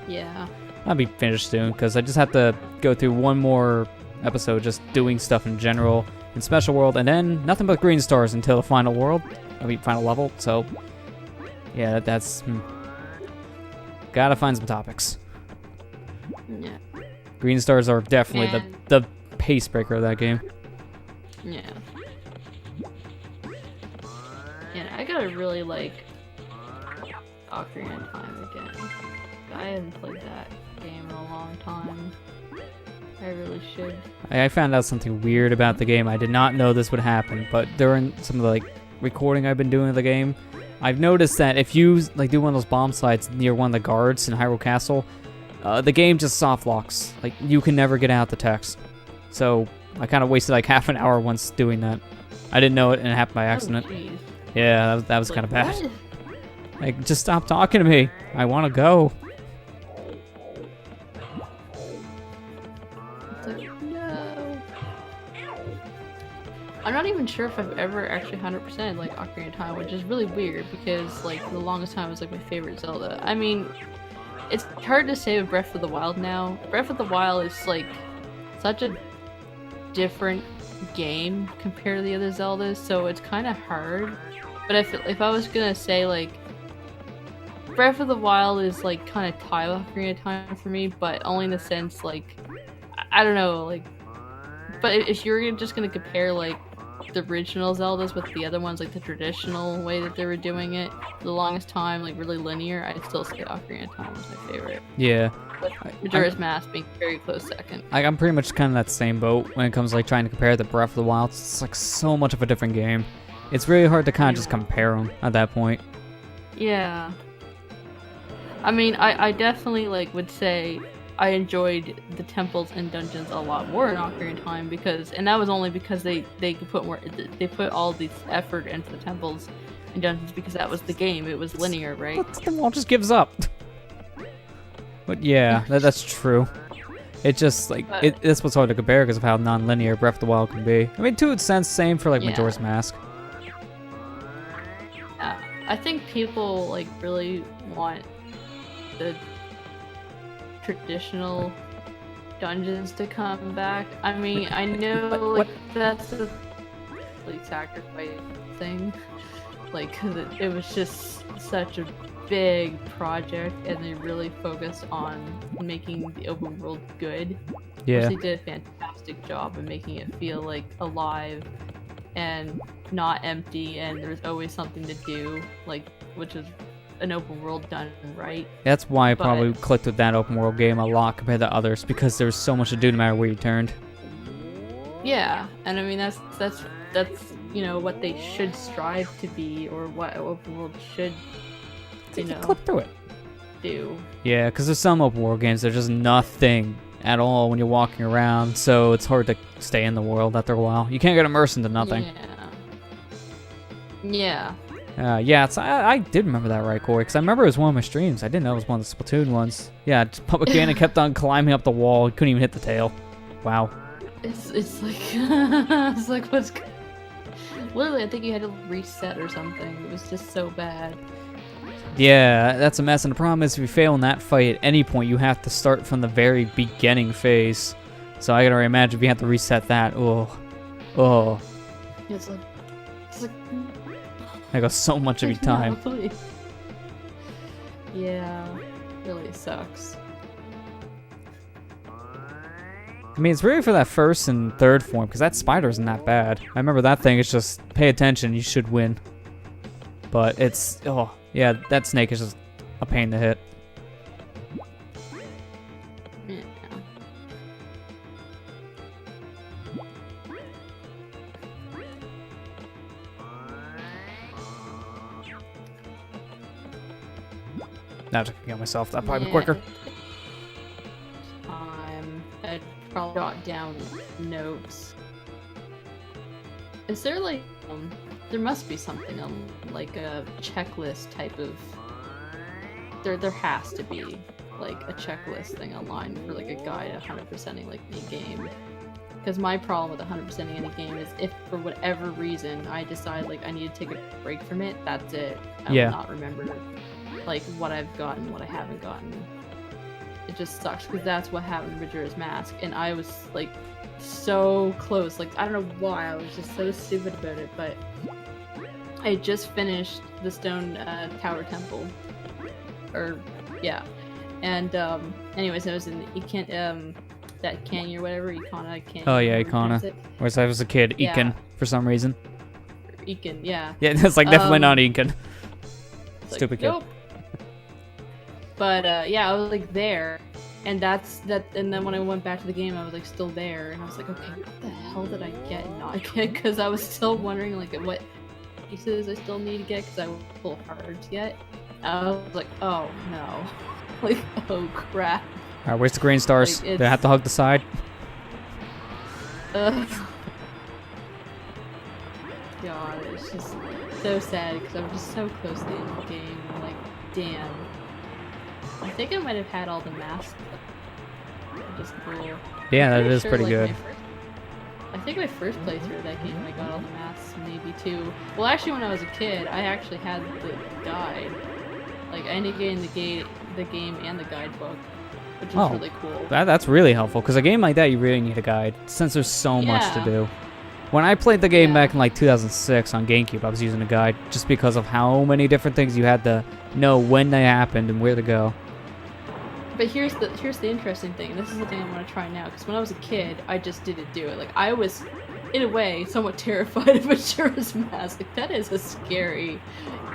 Yeah. I'll be finished soon because I just have to go through one more episode just doing stuff in general in Special World, and then nothing but green stars until the final world. I mean, final level, so... Yeah, that's... Gotta find some topics. Yeah. Green stars are definitely the pace breaker of that game. Yeah. Yeah, I gotta really like Ocarina of Time again. I haven't played that game in a long time. I really should. I found out something weird about the game. I did not know this would happen, but during some of the like recording I've been doing of the game, I've noticed that if you like do one of those bomb sites near one of the guards in Hyrule Castle, the game just soft locks. Like you can never get out the text. So I kind of wasted like half an hour once doing that. I didn't know it, and it happened by accident. Oh, Yeah, that was kind of bad. What? Like, just stop talking to me. I want to go. It's like, no. I'm not even sure if I've ever actually 100% like Ocarina of Time, which is really weird because like for the longest time it was like my favorite Zelda. I mean, it's hard to say with Breath of the Wild now. Breath of the Wild is like such a different game compared to the other Zeldas, so it's kind of hard. But if I was gonna say like Breath of the Wild is like kind of tied with Ocarina of Time for me, but only in the sense like I don't know, like. But if you're just gonna compare like the original Zeldas, but the other ones, like the traditional way that they were doing it, for the longest time, like really linear, I'd still say Ocarina of Time was my favorite. Yeah. Majora's Mask being very close second. I'm pretty much kind of that same boat when it comes to like trying to compare the Breath of the Wild. It's like so much of a different game. It's really hard to kind of just compare them at that point. Yeah. I mean, I definitely like would say I enjoyed the temples and dungeons a lot more in Ocarina of Time and that was only because they could put more, they put all this effort into the temples and dungeons because that was the game. It was linear, right? But the wall just gives up. But yeah, that's true. It just like that's what's hard to compare because of how non-linear Breath of the Wild can be. I mean, to its sense, same for like Majora's Mask. Yeah, I think people like really want the traditional dungeons to come back. I mean, I know like that's a like sacrifice thing, like because it was just such a big project and they really focused on making the open world good. Yeah, they did a fantastic job of making it feel like alive and not empty, and there's always something to do, like which is an open world done right. That's why I probably clicked with that open world game a lot compared to others, because there was so much to do no matter where you turned. Yeah, and I mean that's you know what they should strive to be, or what open world should click through it. Do. Yeah, because there's some open world games there's just nothing at all when you're walking around, so it's hard to stay in the world after a while. You can't get immersed into nothing. Yeah. Yeah, I did remember that right, Corey, because I remember it was one of my streams. I didn't know it was one of the Splatoon ones. Yeah, Public Ganon kept on climbing up the wall. He couldn't even hit the tail. Wow. It's like it's like what's literally I think you had to reset or something. It was just so bad. Yeah, that's a mess, and the problem is if you fail in that fight at any point, you have to start from the very beginning phase. So I can already imagine if you have to reset that. Oh. It's like that goes so much of your time. Yeah, really sucks. I mean, it's really for that first and third form, because that spider isn't that bad. I remember that thing is just, pay attention, you should win. But it's, yeah, that snake is just a pain to hit. Yeah. Now I can get myself, that'd probably be quicker. I'd probably jot down notes. Is there like, there must be something on like a checklist type of, there has to be like a checklist thing online for like a guide to 100%ing like any game. Because my problem with 100%ing any game is if for whatever reason I decide like I need to take a break from it, that's it. I will not remember like what I've gotten, what I haven't gotten. It just sucks because that's what happened to Majora's Mask, and I was like so close. Like I don't know why I was just so stupid about it, but I just finished the Stone Tower Temple, or yeah, and anyways, I was in that canyon or whatever, Icona canyon. Oh yeah, Icona. Whereas I was a kid, Ekin for some reason. Ekin, yeah. Yeah, that's like definitely not Ekin. Stupid kid. Nope. But yeah, I was like there, and and then when I went back to the game, I was like still there, and I was like, okay, what the hell did I get and not get? Because I was still wondering like what pieces I still need to get because I wasn't full cards yet. I was like, oh no, like oh crap. Alright, where's the green stars? Like, Do I have to hug the side? God, it's just so sad because I'm just so close to the end of the game. I'm like, damn. I think I might have had all the masks. Just cool. Yeah, that is pretty good. I think my first playthrough of that game, I got all the masks, maybe too. Well, actually, when I was a kid, I actually had the guide. Like, I ended getting the game and the guidebook, which was really cool. That's really helpful, because a game like that, you really need a guide, since there's so much to do. When I played the game back in like 2006 on GameCube, I was using a guide just because of how many different things you had to know when they happened and where to go. But here's the interesting thing, and this is the thing I want to try now, because when I was a kid, I just didn't do it. Like, I was in a way, somewhat terrified of Majora's Mask. Like, that is a scary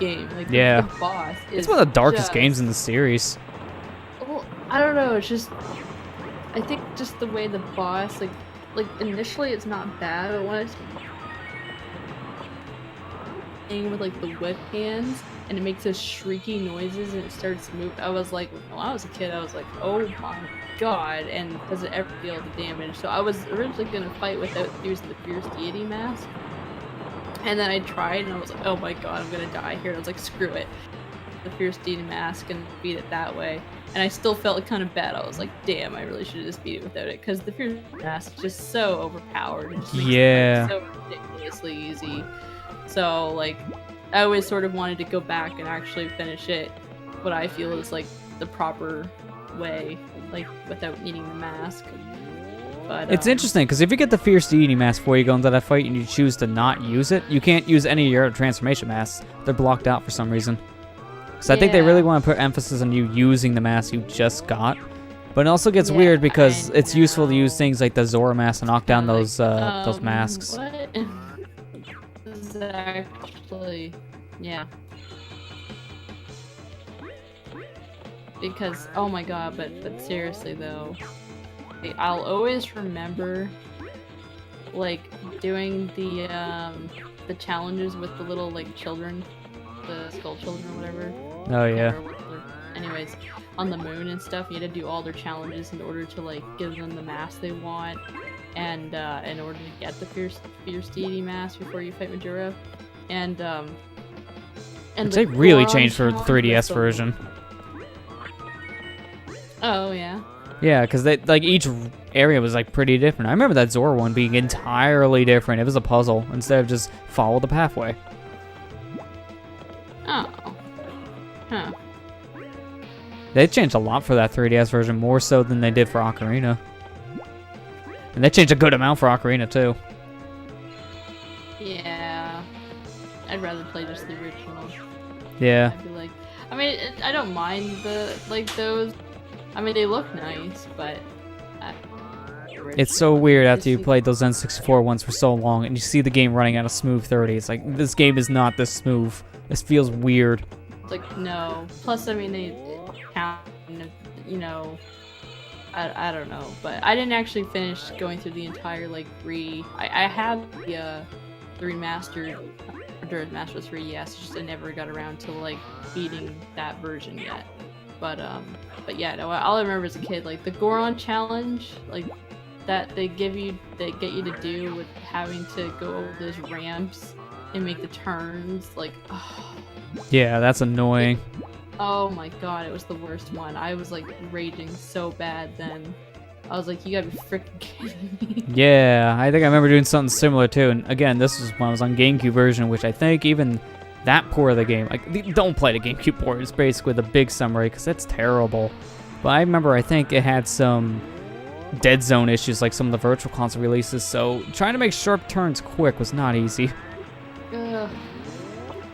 game. Like, Yeah. the boss is It's one of the darkest just- games in the series. Well, I don't know. It's just, I think just the way the boss, like initially it's not bad, but when it's playing with like the whip hands and it makes those shrieky noises and it starts to move, I was like, when I was a kid, I was like, oh my god, and does it ever deal the damage? So I was originally gonna fight without using the Fierce Deity mask, and then I tried and I was like, oh my god, I'm gonna die here. And I was like, screw it, the Fierce Deity mask, and beat it that way. And I still felt kind of bad. I was like, damn, I really should have just beat it without it, because the Fierce mask is just so overpowered. It just makes Yeah. it, like, so ridiculously easy. So like, I always sort of wanted to go back and actually finish it, what I feel is like the proper way, like without needing the mask. But It's interesting, because if you get the Fierce Deity mask before you go into that fight and you choose to not use it, you can't use any of your other transformation masks. They're blocked out for some reason. So I think they really want to put emphasis on you using the mask you just got. But it also gets weird because it's useful to use things like the Zora mask to knock down those masks. What? This is actually, yeah. Because, oh my god, but seriously though, I'll always remember, like, doing the challenges with the little, like, children, the skull children or whatever. Oh yeah. Anyways, on the moon and stuff, you had to do all their challenges in order to, like, give them the mask they want, and in order to get the Fierce Deity mask before you fight Majora, and Which they really changed for the 3DS version. Oh yeah. Yeah, because like each area was like pretty different. I remember that Zora one being entirely different. It was a puzzle instead of just follow the pathway. Oh. Huh. They changed a lot for that 3DS version, more so than they did for Ocarina. And they changed a good amount for Ocarina too. Yeah. I'd rather play just the original. Yeah. I'd be like, I mean, I don't mind those. I mean, they look nice, but It's so weird after you played those N64 ones for so long and you see the game running at a smooth 30. It's like, this game is not this smooth. This feels weird. It's like, no. Plus, I mean, they count, you know, I don't know. But I didn't actually finish going through the entire, like, I have the remastered, Master 3DS, it's just I never got around to, like, beating that version yet. But yeah, no, all I remember as a kid, like, the Goron challenge, like, that they get you to do with having to go over those ramps and make the turns, like, oh. Yeah, that's annoying. Oh my god, it was the worst one. I was, like, raging so bad then. I was like, you gotta be freaking kidding me. Yeah, I think I remember doing something similar too. And again, this was when I was on GameCube version, which I think even that port of the game, like, don't play the GameCube port. It's basically the big summary because that's terrible. But I remember I think it had some dead zone issues like some of the Virtual Console releases, so trying to make sharp turns quick was not easy. Ugh.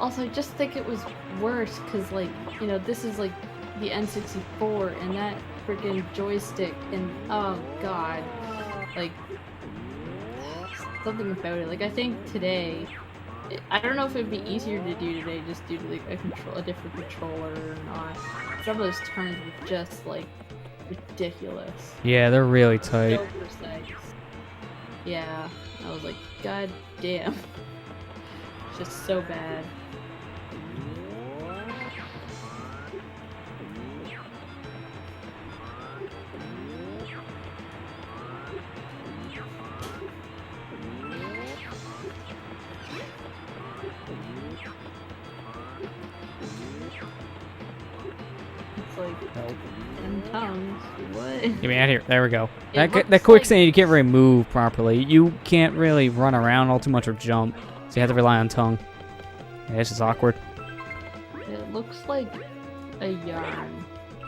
Also, I just think it was worse because, like, you know, this is like the N64 and that freaking joystick, and oh god, like, something about it. Like, I think today, I don't know if it'd be easier to do today just due to, like, a different controller or not. Some of those turns were just, like, ridiculous. Yeah, they're really tight. So precise. Yeah, I was like, god damn. It's just so bad. It's like, in tongues. What? Get me out of here. There we go. It That looks quicksand, like- you can't really move properly. You can't really run around all too much or jump, so you have to rely on tongue. Yeah, it's just awkward. It looks like a yarn.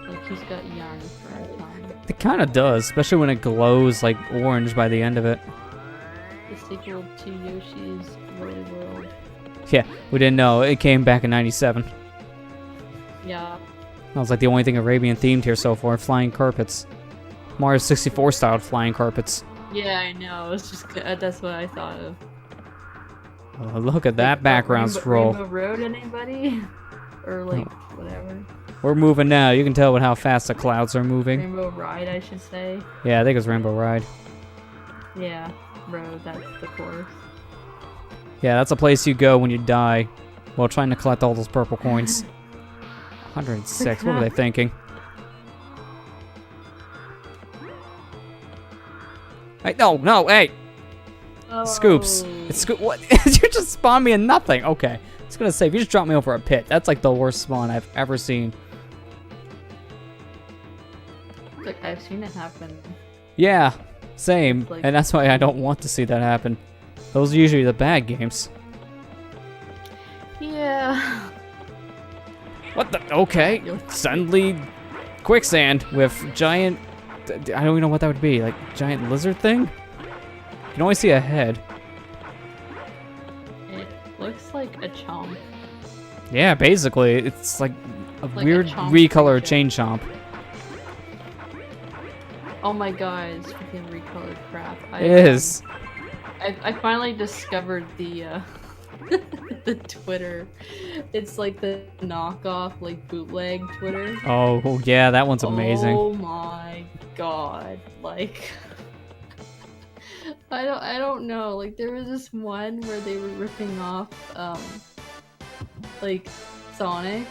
Like he's got yarn for a tongue. It kind of does, especially when it glows like orange by the end of it. The sequel to Yoshi's Woolly World. Yeah, we didn't know. It came back in '97. Yeah. That was like the only thing Arabian themed here so far. Flying carpets. Mario 64 styled flying carpets. Yeah, I know. It's just that's what I thought of. Oh, look at that background scroll. Rainbow Road, anybody? Or like whatever. We're moving now. You can tell with how fast the clouds are moving. Rainbow Ride, I should say. Yeah, I think it's Rainbow Ride. Yeah, road. That's the course. Yeah, that's a place you go when you die while trying to collect all those purple coins. 106. What were they thinking? Hey, no, hey! Oh. Scoops. It's what? You just spawned me in nothing. Okay. I was gonna say, if you just dropped me over a pit, that's like the worst spawn I've ever seen. Look, I've seen it happen. Yeah, same. Like, and that's why I don't want to see that happen. Those are usually the bad games. Yeah. What the? Okay. Suddenly, quicksand with giant. I don't even know what that would be. Like giant lizard thing. You can only see a head. It looks like a chomp. Yeah, basically, it's like a Like a weird chomp recolored creature. chain chomp. Oh my god, it's freaking recolored crap. It is. I finally discovered the the Twitter. It's like the knockoff, like bootleg Twitter. Oh yeah, that one's amazing. Oh my god! Like, I don't know. Like, there was this one where they were ripping off like Sonic,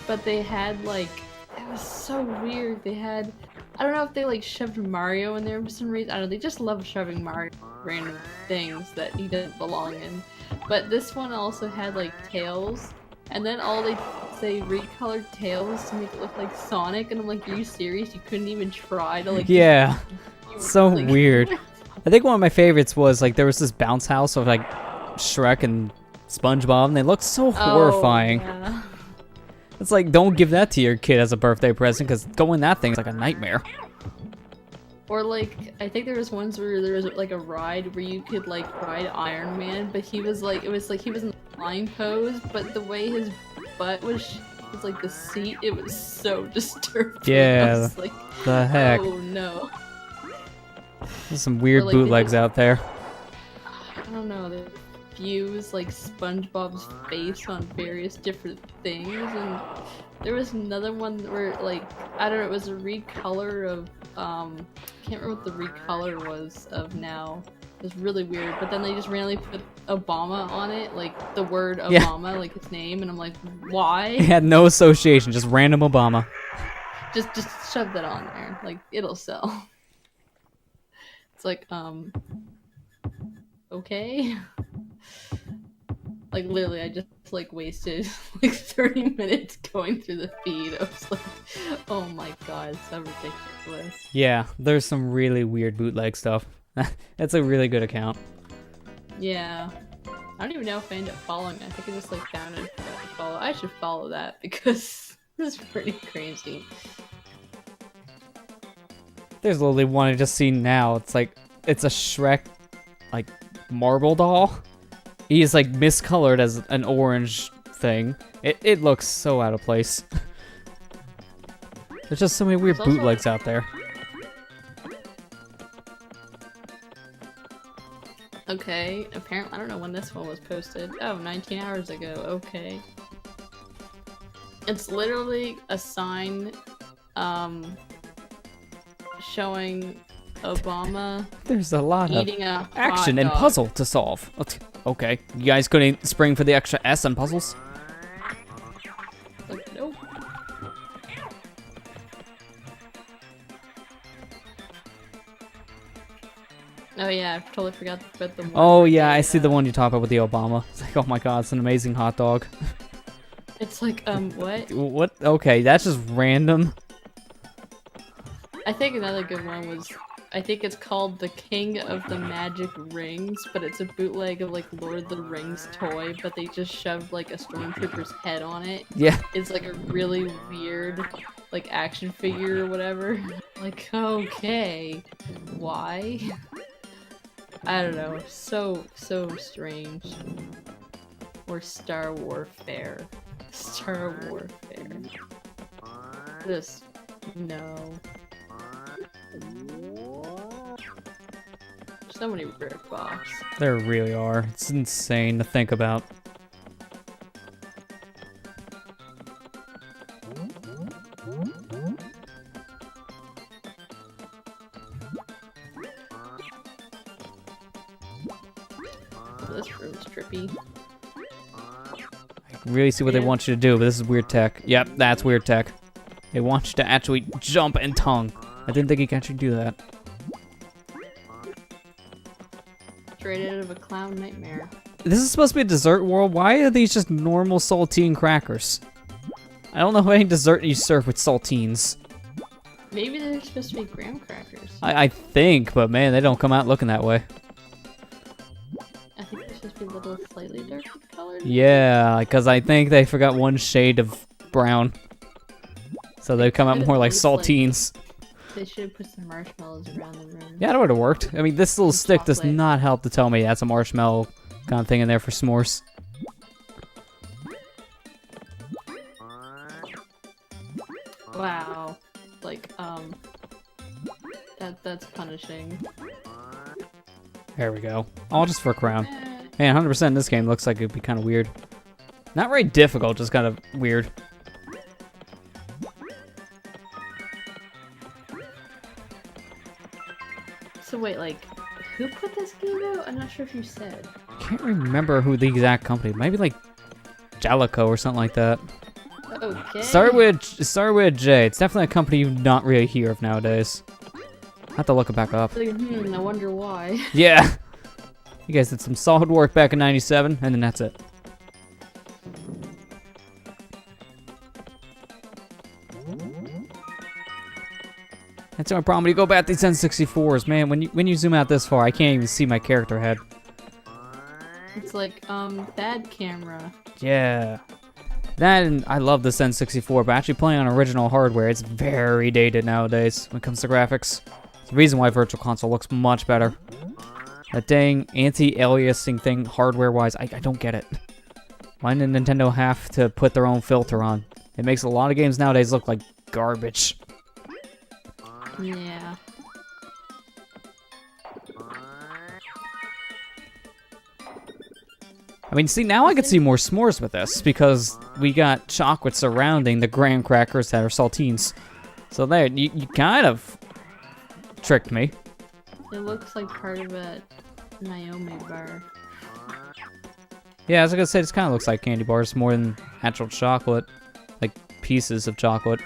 but they had like it was so weird. They had I don't know if they like shoved Mario in there for some reason. I don't know. They just love shoving Mario random things that he doesn't belong in. But this one also had like Tails, and then all they say recolored Tails to make it look like Sonic, and I'm like, are you serious? You couldn't even try to like. Yeah, just, so like, weird. I think one of my favorites was like there was this bounce house of like Shrek and SpongeBob, and they looked so horrifying. Yeah. It's like, don't give that to your kid as a birthday present, because going that thing is like a nightmare. Or like, I think there was ones where there was like a ride where you could like ride Iron Man, but he was like, it was like he was in the flying pose, but the way his butt was like the seat, it was so disturbing. Yeah, I was like, the heck. oh no. There's some weird like, bootlegs out there. I don't know, they fuse like SpongeBob's face on various different things, and there was another one where like, I don't know, it was a recolor of, can't remember what the recolor was of now. It was really weird, but then they just randomly put Obama on it, like the word Obama, like his name, and I'm like, why? It had no association, just random Obama. Just shove that on there, like it'll sell. It's like, okay. Like literally, I just like wasted like 30 minutes going through the feed. I was like, oh my god, it's so ridiculous. Yeah, there's some really weird bootleg stuff. That's a really good account. Yeah. I don't even know if I ended up following it. I think I just like found it to follow. I should follow that because this is pretty crazy. There's literally one I just seen now. It's like, it's a Shrek, like, marble doll. He is like miscolored as an orange thing. It looks so out of place. There's just so many weird bootlegs out there. Okay, apparently, I don't know when this one was posted. Oh, 19 hours ago, okay. It's literally a sign, showing Obama There's a lot of eating a action hot and dog. puzzle to solve. Okay, you guys couldn't spring for the extra S on puzzles? Like, nope. Oh yeah, I totally forgot about the one. Oh where yeah, they, I see the one you talk about with the Obama. It's like, oh my god, it's an amazing hot dog. It's like, what? What? Okay, that's just random. I think another good one was, I think it's called The King of the Magic Rings, but it's a bootleg of like Lord of the Rings toy, but they just shoved like a stormtrooper's head on it. Yeah. It's like a really weird like action figure or whatever. Like, okay, why? I don't know, so strange. Or Star Warfare. Star Warfare. Just, no. So many rip-offs. There really are. It's insane to think about. This room's trippy. I really see what they want you to do, but this is weird tech. Yep, that's weird tech. They want you to actually jump and tongue. I didn't think you could actually do that. Straight out of a clown nightmare. This is supposed to be a dessert world. Why are these just normal saltine crackers? I don't know any dessert you serve with saltines. Maybe they're supposed to be graham crackers. I think, but man, they don't come out looking that way. I think they're supposed to be a little slightly darker colored. Yeah, because I think they forgot one shade of brown. So they come out more like saltines. They should have put some marshmallows around the room. Yeah, that would have worked. I mean, this little Some stick does chocolate. not help to tell me that's a marshmallow kind of thing in there for s'mores. Wow. Like, that's punishing. There we go. All just for a crown. Eh. Man, 100% in this game looks like it'd be kind of weird. Not very difficult, just kind of weird. So wait, like, who put this game out? I'm not sure if you said. I can't remember who the exact company. Maybe like Jalico or something like that. Okay. Started with a J. It's definitely a company you not really hear of nowadays. I have to look it back up. Like, I wonder why. Yeah. You guys did some solid work back in '97, and then that's it. That's my problem when you go back to these N64s, man. When you zoom out this far, I can't even see my character head. It's like, bad camera. Yeah. That, and I love this N64, but actually playing on original hardware, it's very dated nowadays when it comes to graphics. It's the reason why Virtual Console looks much better. That dang anti-aliasing thing, hardware-wise, I don't get it. Why did Nintendo have to put their own filter on? It makes a lot of games nowadays look like garbage. Yeah. I mean, see, now I could see more s'mores with this, because we got chocolate surrounding the graham crackers that are saltines. So there, you kind of tricked me. It looks like part of a Naomi bar. Yeah, I was gonna say, this kind of looks like candy bars more than actual chocolate. Like, pieces of chocolate.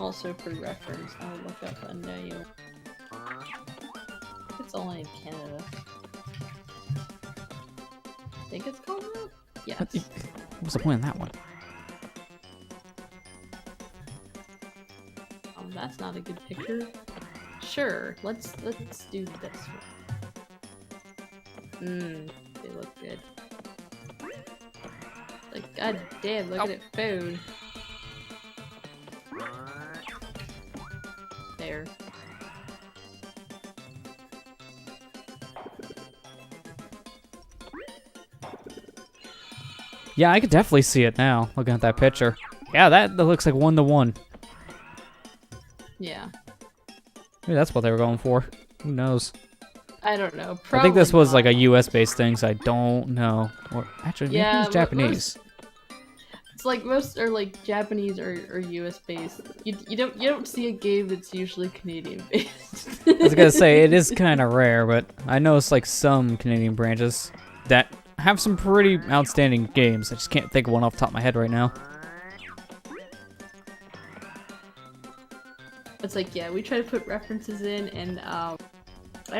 Also, for reference, I'll look up a Naomi. It's only in Canada. I think it's called that? Yes. What's the point of that one? That's not a good picture. Sure, let's do this one. They look good. Like, god damn, look at it food. There. Yeah, I could definitely see it now, looking at that picture. Yeah, that looks like 1-to-1. Yeah. Maybe that's what they were going for. Who knows? I don't know. I think this Probably was like a not. US-based thing, so I don't know. Or actually, maybe Yeah, it was Japanese. It's like most are like Japanese or US based. You don't see a game that's usually Canadian based. I was gonna say, it is kind of rare, but I know it's like some Canadian branches that have some pretty outstanding games. I just can't think of one off the top of my head right now. It's like, yeah, we try to put references in, and I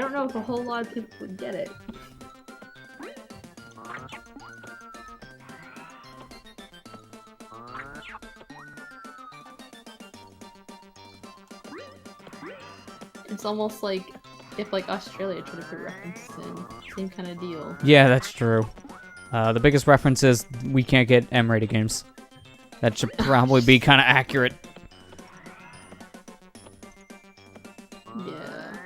don't know if a whole lot of people would get it. It's almost like if like Australia tried to put references in, same kind of deal. Yeah, that's true. The biggest reference is we can't get M-rated games. That should probably be kind of accurate. Yeah.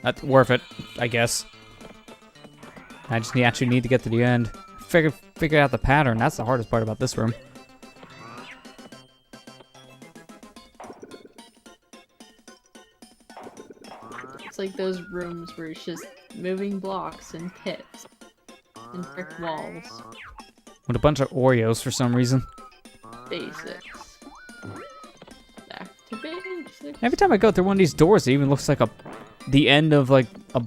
That's worth it, I guess. I just actually need to get to the end. Figured figure out the pattern. That's the hardest part about this room. It's like those rooms where it's just moving blocks and pits and brick walls. With a bunch of Oreos for some reason. Basics. Back to basics. Every time I go through one of these doors, it even looks like the end of like a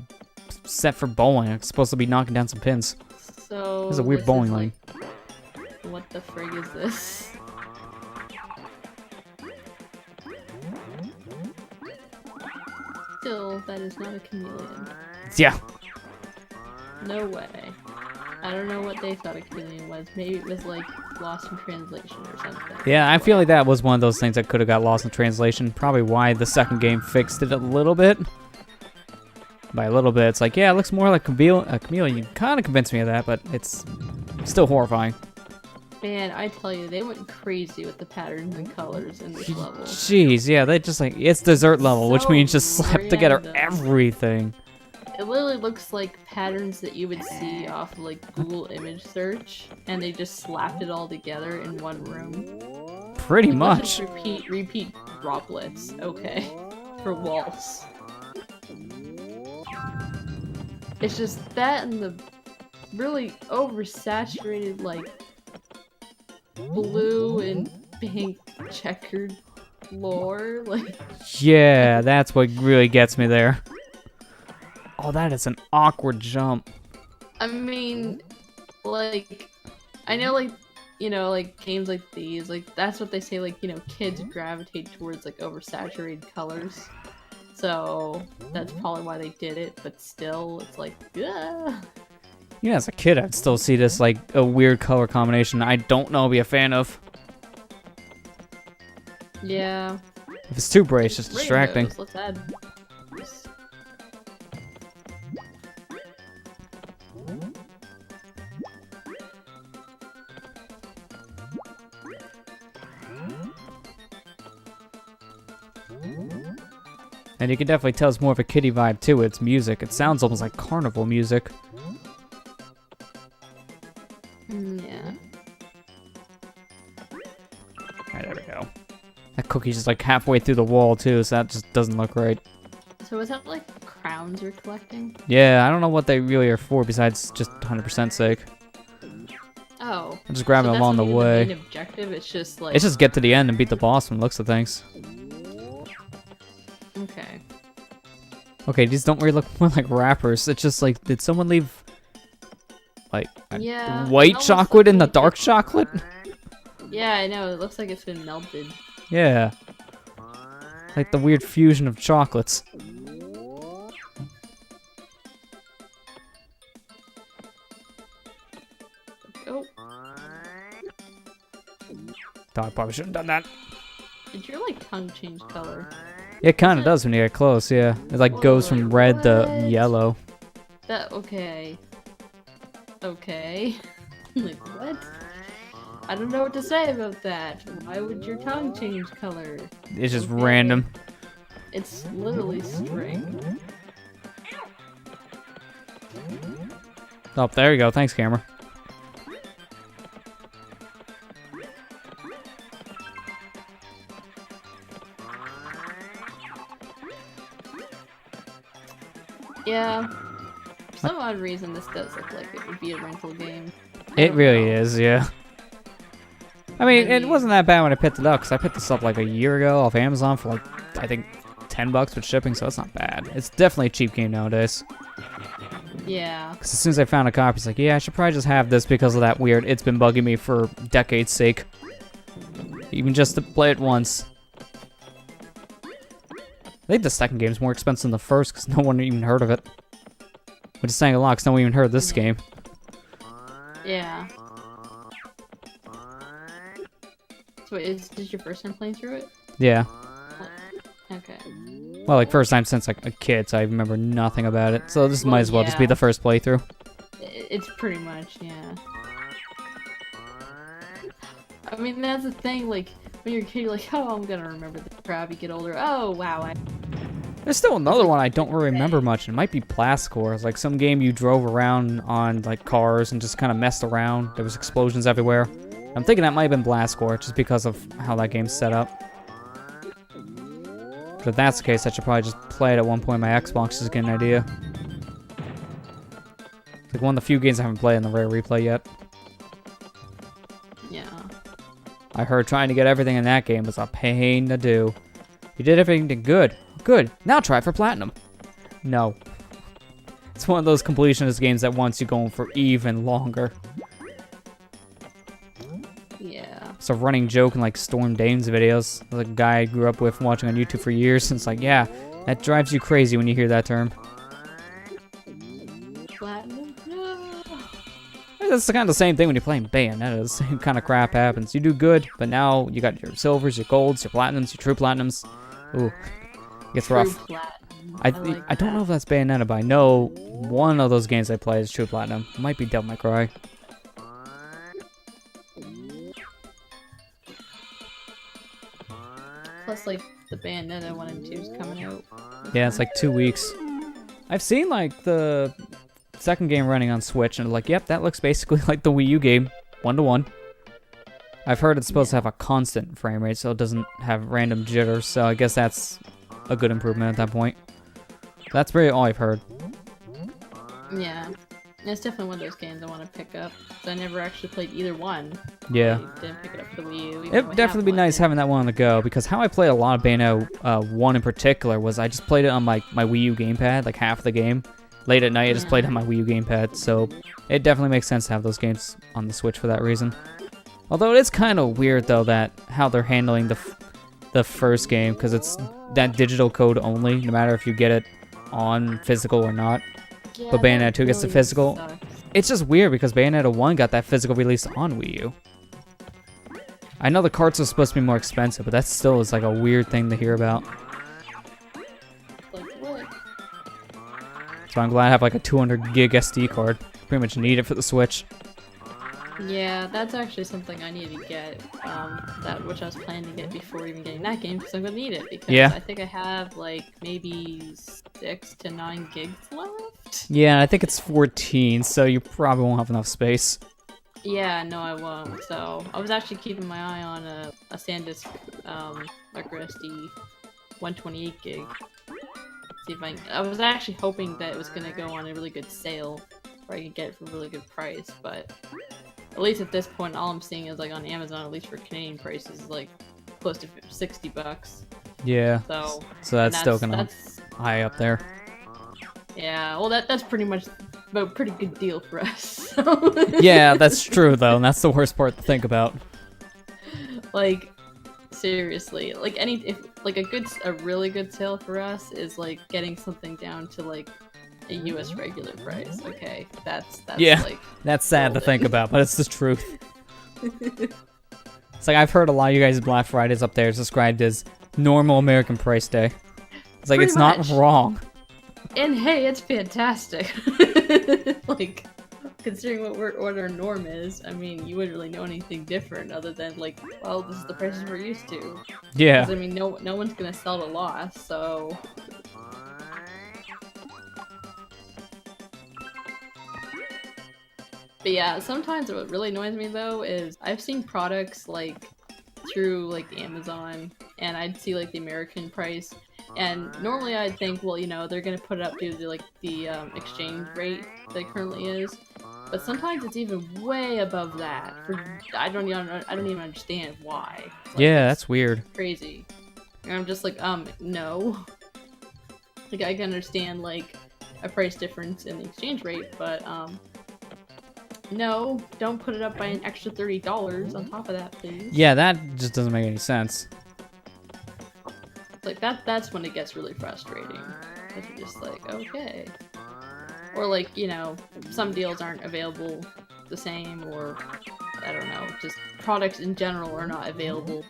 set for bowling. It's supposed to be knocking down some pins. So There's a weird this bowling is lane. like, what the frig is this? Still, that is not a chameleon. Yeah. No way. I don't know what they thought a chameleon was. Maybe it was like lost in translation or something. Yeah, I feel like that was one of those things that could have got lost in translation. Probably why the second game fixed it a little bit. By a little bit, it's like, yeah, it looks more like a chameleon. You kind of convinced me of that, but it's still horrifying. Man, I tell you, they went crazy with the patterns and colors in this level. Jeez, yeah, they just like, it's dessert level, which So means just slap together random. everything. It literally looks like patterns that you would see off of like Google image search, and they just slapped it all together in one room. Pretty Like, let's much. just repeat droplets, okay, for walls. It's just that and the really oversaturated like blue and pink checkered floor, like. Yeah, that's what really gets me there. Oh, that is an awkward jump. I mean, like, I know, like, you know, like, games like these, like, that's what they say, like, you know, kids gravitate towards, like, oversaturated colors. So, that's probably why they did it, but still, it's like, yeah. Yeah, as a kid, I'd still see this, like, a weird color combination I don't know be a fan of. Yeah. If it's too bright, it's just distracting. Rainbows, let's add this. And you can definitely tell it's more of a kiddie vibe, too. It's music. It sounds almost like carnival music. Yeah. Alright, there we go. That cookie's just like halfway through the wall, too, so that just doesn't look right. So is that, like, crowns you're collecting? Yeah, I don't know what they really are for besides just 100% sake. Oh. I'm just grabbing so along the that's not way. even the main objective, it's just, like... It's just get to the end and beat the boss from the looks of things. Okay. Okay, these don't really look more like wrappers. It's just like, did someone leave, like, Yeah, it white almost chocolate looks in the like dark chocolate? Yeah, I know. It looks like it's been melted. Yeah. Like the weird fusion of chocolates. Oh, Thought I probably shouldn't have done that. did your like tongue change color? It kind of does when you get close, yeah. It like goes from red to What? yellow. That okay. Okay. Like what? I don't know what to say about that. Why would your tongue change color? It's just Okay. random. It's literally string. Oh, there you go. Thanks, camera. Yeah. For some odd reason, this does look like it would be a rental game. I It don't really know. is, yeah. I mean, it mean- wasn't that bad when I picked it up, because I picked this up like a year ago off Amazon for like, I think, $10 with shipping, so it's not bad. It's definitely a cheap game nowadays. Yeah. Because as soon as I found a copy, it's like, yeah, I should probably just have this because of that weird "it's been bugging me for decades" sake. Even just to play it once. I think the second game's more expensive than the first because no one even heard of it. Which is saying a lot because no one even heard of this game. Yeah. So wait, is this your first time playing through it? Yeah. Okay. Well, like, first time since like a kid, so I remember nothing about it. So this Well, might as well just be yeah. the first playthrough. It's pretty much, yeah. I mean, that's the thing, like, when you're a kid, you're like, oh, I'm gonna remember the crap. You get older, oh, wow, There's still another one I don't really remember much. It might be Blastcore. It's like some game you drove around on like cars and just kind of messed around. There was explosions everywhere. I'm thinking that might have been Blastcore just because of how that game's set up. But if that's the case, I should probably just play it at one point on my Xbox just to get an idea. It's like one of the few games I haven't played in the Rare Replay yet. Yeah. I heard trying to get everything in that game was a pain to do. You did everything good. Good. Now try for Platinum. No. It's one of those completionist games that wants you going for even longer. Yeah. It's a running joke in like Storm Dane's videos. The guy I grew up with watching on YouTube for years. And it's like, yeah, that drives you crazy when you hear that term. Platinum? No. It's kind of the same thing when you're playing Bayonetta. The same kind of crap happens. You do good, but now you got your silvers, your golds, your platinums, your true platinums. Ooh, it gets rough. I don't know if that's Bayonetta, but I know one of those games I play is true platinum. It might be Devil May Cry. Plus, like, the Bayonetta 1 and 2 is coming out. Yeah, it's like 2 weeks. I've seen, like, the second game running on Switch, and like, yep, that looks basically like the Wii U game, 1-to-1. I've heard it's supposed to have a constant frame rate, so it doesn't have random jitters, so I guess that's a good improvement at that point. That's really all I've heard. Yeah. It's definitely one of those games I want to pick up. So I never actually played either one. Yeah. I didn't pick it up for the Wii U. It'd definitely be nice having that one on the go, because how I played a lot of Bayonetta 1 in particular was I just played it on my Wii U gamepad, like half the game. Late at night, I just played on my Wii U gamepad, so it definitely makes sense to have those games on the Switch for that reason. Although it is kind of weird, though, that how they're handling the first game, because it's that digital code only, no matter if you get it on physical or not. Yeah, But Bayonetta 2 gets the really physical. sucks. It's just weird because Bayonetta 1 got that physical release on Wii U. I know the carts are supposed to be more expensive, but that still is like a weird thing to hear about. Like, what? So I'm glad I have like a 200 gig SD card. Pretty much need it for the Switch. Yeah, that's actually something I need to get, which I was planning to get before even getting that game, because I'm gonna need it, because I think I have, like, maybe 6 to 9 gigs left? Yeah, I think it's 14, so you probably won't have enough space. Yeah, no, I won't, so I was actually keeping my eye on a SanDisk, micro SD 128 gig. See if I was actually hoping that it was gonna go on a really good sale, where I could get it for a really good price, but at least at this point, all I'm seeing is, like, on Amazon, at least for Canadian prices, like, close to $60. Yeah. So that's still gonna high up there. Yeah, well, that's pretty much a pretty good deal for us. So. Yeah, that's true, though, and that's the worst part to think about. Like, seriously, like, a really good sale for us is, like, getting something down to, like, a US regular price. Okay, that's yeah, like, that's sad to think about, but it's the truth. It's like I've heard a lot of you guys' Black Fridays up there is described as normal American price day. It's like, it's not wrong. And hey, it's fantastic. Like, considering what our norm is, I mean, you wouldn't really know anything different other than, like, well, this is the prices we're used to. Yeah. 'Cause, I mean, no one's gonna sell at a loss, so. But yeah, sometimes what really annoys me though is I've seen products like through like Amazon, and I'd see like the American price, and normally I'd think, well, you know, they're gonna put it up due to like the exchange rate that it currently is, but sometimes it's even way above that. I don't even understand why. Like, yeah, that's weird. Crazy. And I'm just like, no. Like, I can understand like a price difference in the exchange rate, but no, don't put it up by an extra $30 on top of that, please. Yeah, that just doesn't make any sense. Like, that's when it gets really frustrating. Because you're just like, okay. Or like, you know, some deals aren't available the same, or, I don't know, just products in general are not available.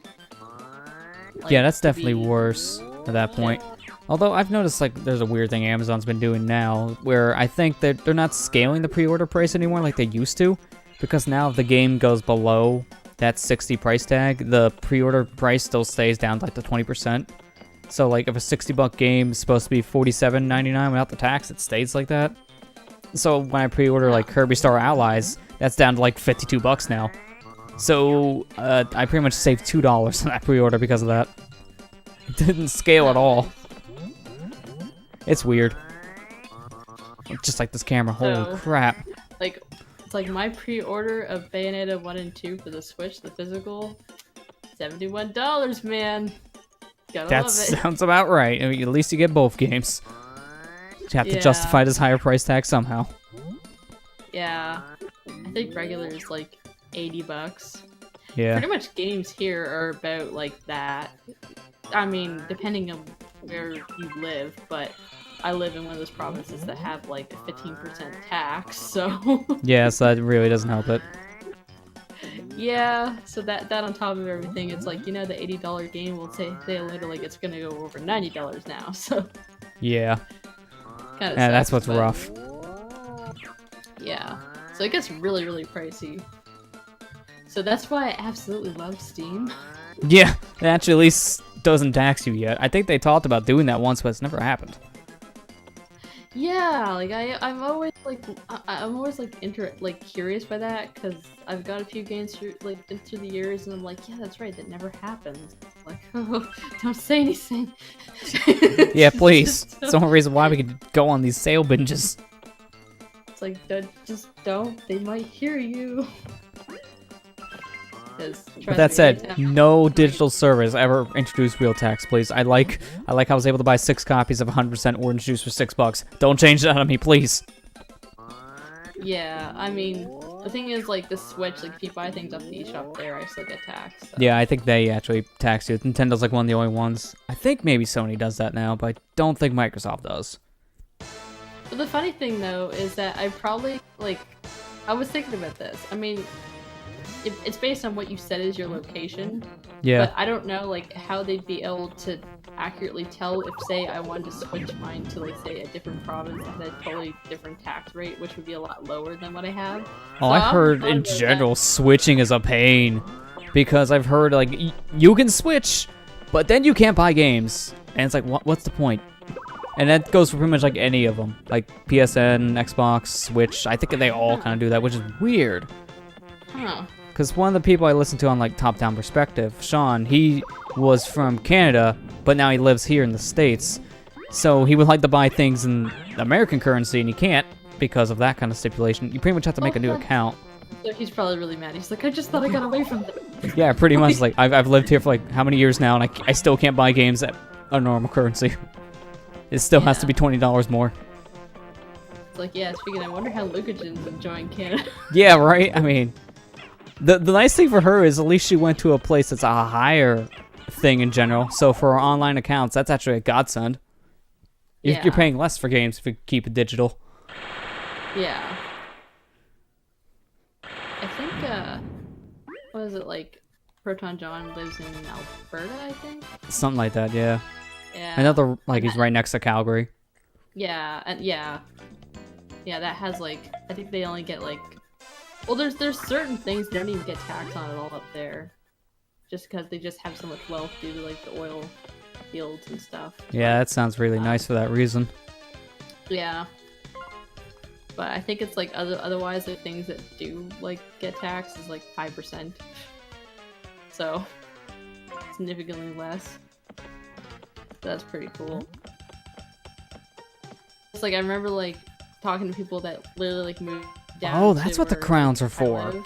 Like, yeah, that's definitely worse at that point. Although I've noticed, like, there's a weird thing Amazon's been doing now, where I think that they're not scaling the pre-order price anymore like they used to, because now if the game goes below that 60 price tag, the pre-order price still stays down to like the 20%. So like if a $60 game is supposed to be $47.99 without the tax, it stays like that. So when I pre-order like Kirby Star Allies, that's down to like $52 now. So I pretty much saved $2 on that pre-order because of that. It didn't scale at all. It's weird. Just like this camera. Holy crap. Like, it's like my pre-order of Bayonetta 1 and 2 for the Switch, the physical, $71, man. Gotta That love it. sounds about right. I mean, at least you get both games. You have to justify this higher price tag somehow. Yeah. I think regular is like $80. Yeah. Pretty much games here are about like that. I mean, depending on where you live, but I live in one of those provinces that have like a 15% tax, so... Yeah, so that really doesn't help it. Yeah, so that on top of everything, it's like, you know, the $80 game will say later like it's gonna go over $90 now, so... Yeah. Kinda Yeah, that's sucks, what's but- rough. Yeah, so it gets really, really pricey. So that's why I absolutely love Steam. Yeah, it actually at least doesn't tax you yet. I think they talked about doing that once, but it's never happened. Yeah, like I'm always like curious by that because I've got a few games through the years and I'm like, yeah, that's right, that never happens. Like, oh, don't say anything. Yeah, please. It's the only reason why we could go on these sale binges. It's like, just don't. They might hear you. But that said, no digital service ever introduced real tax, please. I like I was able to buy 6 copies of 100% orange juice for $6. Don't change that on me, please. Yeah, I mean, the thing is, like, the Switch, like, if you buy things off the eShop there, I still get taxed. So. Yeah, I think they actually tax you. Nintendo's like one of the only ones. I think maybe Sony does that now, but I don't think Microsoft does. But the funny thing, though, is that I probably, like, I was thinking about this. I mean, it's based on what you said is your location. Yeah. But I don't know, like, how they'd be able to accurately tell if, say, I wanted to switch mine to, like, say, a different province that had a totally different tax rate, which would be a lot lower than what I have. Oh, So I heard I'm in about general that. switching is a pain. Because I've heard, like, you can switch, but then you can't buy games. And it's like, what's the point? And that goes for pretty much, like, any of them. Like, PSN, Xbox, Switch. I think they all kind of do that, which is weird. Huh. Because one of the people I listen to on, like, Top Down Perspective, Sean, he was from Canada, but now he lives here in the States. So he would like to buy things in American currency, and he can't because of that kind of stipulation. You pretty much have to make a new account. So he's probably really mad. He's like, I just thought I got away from them. Yeah, pretty much. Like, I've lived here for, like, how many years now, and I still can't buy games at a normal currency. It still has to be $20 more. It's like, yeah, speaking of, I wonder how Lucagen's enjoying Canada. Yeah, right? I mean... The nice thing for her is at least she went to a place that's a higher thing in general. So for our online accounts, that's actually a godsend. Yeah. You're paying less for games if you keep it digital. Yeah. I think, what is it, like, Proton John lives in Alberta, I think? Something like that, yeah. Yeah. Another, like, he's right next to Calgary. Yeah, and yeah. Yeah, that has, like, I think they only get, like, well, there's certain things they don't even get taxed on at all up there. Just because they just have so much wealth due to, like, the oil fields and stuff. Yeah, that sounds really nice for that reason. Yeah. But I think it's, like, otherwise the things that do, like, get taxed is, like, 5%. So, significantly less. That's pretty cool. It's like, I remember, like, talking to people that literally, like, moved down. Oh, that's to what the where crowns are I for. live.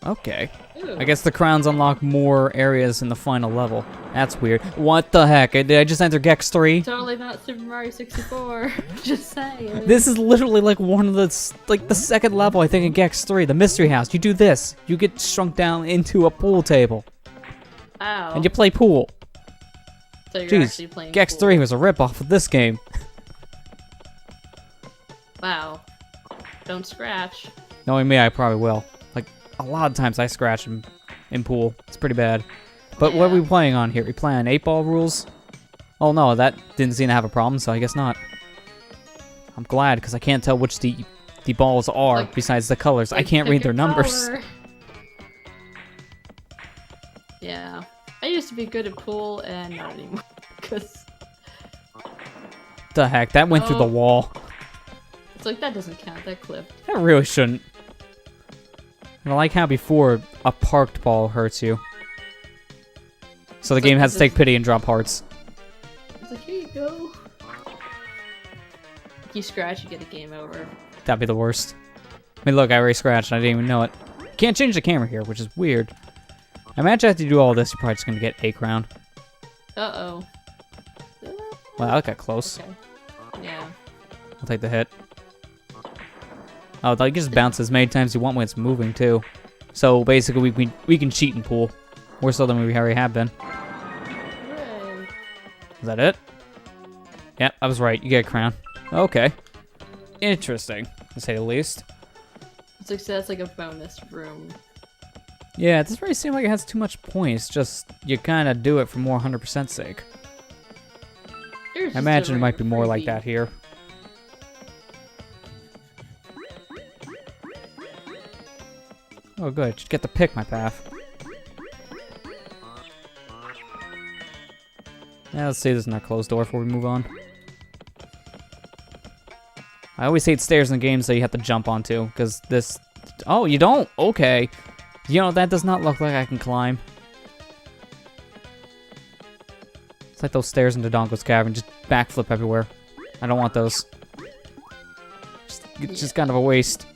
Okay. Ooh. I guess the crowns unlock more areas in the final level. That's weird. What the heck? Did I just enter Gex 3? Totally not Super Mario 64. Just saying. This is literally like one of the, like the second level, I think, in Gex 3, the mystery house. You do this. You get shrunk down into a pool table. Ow. And you play pool. So you're actually Jeez, playing Gex pool. 3 was a ripoff of this game. Wow. Don't scratch. Knowing me, I probably will. Like, a lot of times I scratch in pool. It's pretty bad. But what are we playing on here? We playing on 8-ball rules? Oh no, that didn't seem to have a problem, so I guess not. I'm glad, because I can't tell which the balls are, Like- besides the colors. I Like, can't pick read their your numbers. color. Yeah. I used to be good at pool, and not anymore. Because the heck? That went through the wall. It's like, that doesn't count, that clipped. That really shouldn't. And I like how before, a parked ball hurts you. So the game has to take pity and drop hearts. It's like, here you go. If you scratch, you get a game over. That'd be the worst. I mean, look, I already scratched and I didn't even know it. Can't change the camera here, which is weird. I imagine after you do all this, you're probably just gonna get a crown. Uh-oh. Well, that got close. Okay. Yeah. I'll take the hit. Oh, like just bounce as many times as you want when it's moving too. So basically, we can cheat in pool, more so than we already have been. Hooray. Is that it? Yep, I was right. You get a crown. Okay. Interesting, to say the least. It's like, so that's like a bonus room. Yeah, it doesn't really seem like it has too much points. Just you kind of do it for more 100% sake. I imagine it might be more like that here. Oh, good. Just get to pick my path. Yeah, let's see this in our closed door before we move on. I always hate stairs in games that you have to jump onto, because this... Oh, you don't? Okay. You know, that does not look like I can climb. It's like those stairs into Donko's Cavern, just backflip everywhere. I don't want those. It's just kind of a waste.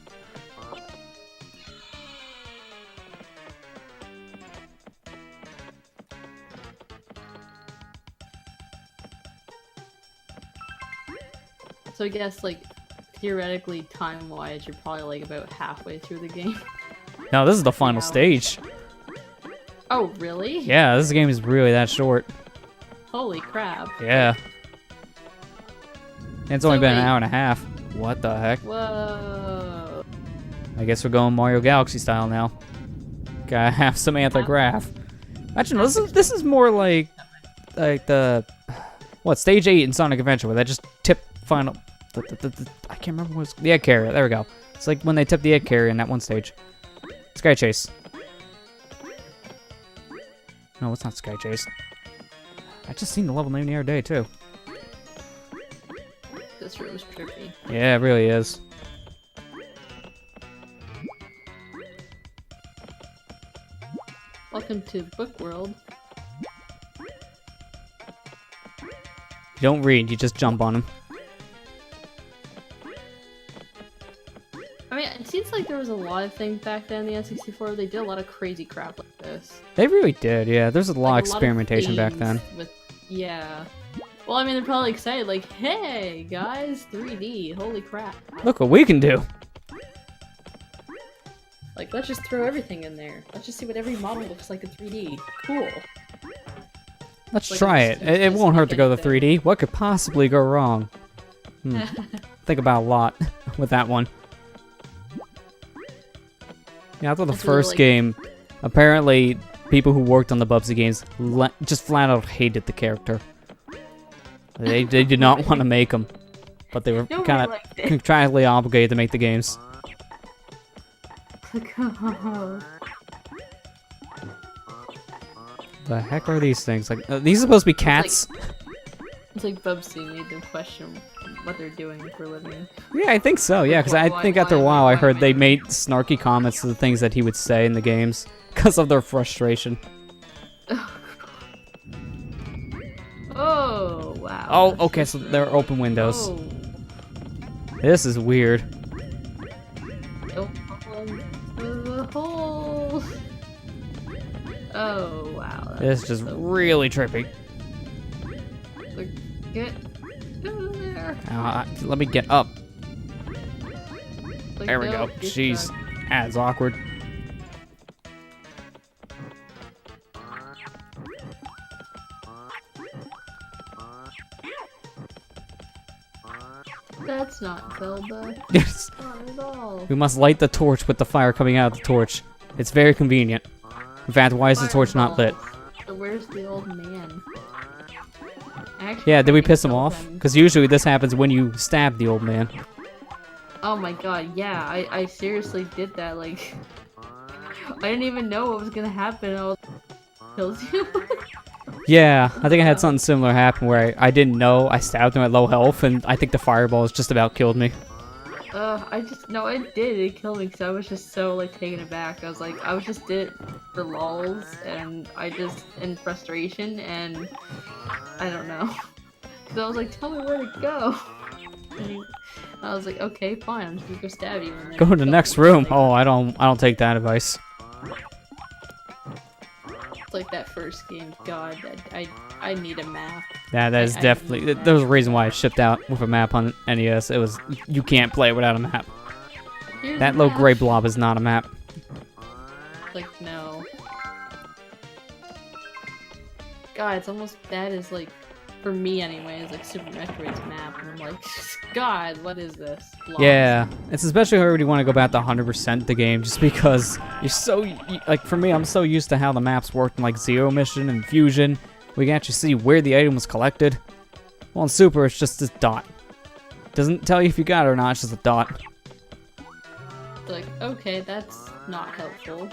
So I guess, like, theoretically, time-wise, you're probably, like, about halfway through the game. No, this is the final stage. Oh, really? Yeah, this game is really that short. Holy crap. Yeah. And it's only been an hour and a half. What the heck? Whoa. I guess we're going Mario Galaxy style now. Gotta have some anti-grav. Actually, no, this is more like the stage 8 in Sonic Adventure where they just tip final. I can't remember what it's, the egg carrier. There we go. It's like when they tip the egg carrier in that one stage. Sky Chase. No, it's not Sky Chase. I just seen the level name the other day too. This room's trippy. Yeah, it really is. Welcome to Book World. You don't read, you just jump on them. I mean, it seems like there was a lot of things back then in the N64. They did a lot of crazy crap like this. They really did, yeah. There's a lot Like, of experimentation back then. Yeah. Well, I mean, they're probably excited, like, hey, guys, 3D, holy crap. Look what we can do. Like, let's just throw everything in there. Let's just see what every model looks like in 3D. Cool. Let's Like, try it. It won't hurt to go to 3D. What could possibly go wrong? Think about a lot with that one. Yeah, I thought the first game, apparently, people who worked on the Bubsy games just flat out hated the character. They did not want to make them, but they were kind of contractually obligated to make the games. The heck are these things? Like, these are supposed to be cats? It's like Bubsy made them question what they're doing for a living. Yeah, I think so, yeah, because I think after a while I heard they made snarky comments to the things that he would say in the games because of their frustration. Oh, wow. Oh, okay, so there are open windows. Oh. This is weird. The hole. Oh, wow. This is just so really trippy. Like, get over there. Let me get up. Like, There we no, go. get Jeez. back. That's awkward. That's not Zelda. Yes. Not at all. We must light the torch with the fire coming out of the torch. It's very convenient. In fact, why is the torch not lit? So where's the old man? Actually, Yeah, did we I piss him killed off? him. Because usually this happens when you stab the old man. Oh my god, yeah, I seriously did that, like... I didn't even know what was gonna happen, kills you. Yeah, I think I had something similar happen where I didn't know, I stabbed him at low health, and I think the fireballs just about killed me. No, it did. It killed me because I was just so, like, taken aback. I was just did it for lulz, and in frustration, and I don't know. Because I was like, tell me where to go. And I was like, okay, fine, I'm just gonna go stab you. And Go to the next room. Oh, I don't take that advice. It's like that first game. God, I need a map. Yeah, that is definitely. There's a reason why I shipped out with a map on NES. It was you can't play without a map. Here's That a little map. gray blob is not a map. Like, no. God, it's almost bad as, like, for me anyway, like Super Metroid's map, and I'm like, God, what is this? Yeah, it's especially hard when you want to go back to 100% the game, just because you're so, like, for me, I'm so used to how the maps worked in, like, Zero Mission and Fusion. We can actually see where the item was collected. Well, in Super, it's just this dot. Doesn't tell you if you got it or not, it's just a dot. It's like, okay, that's not helpful.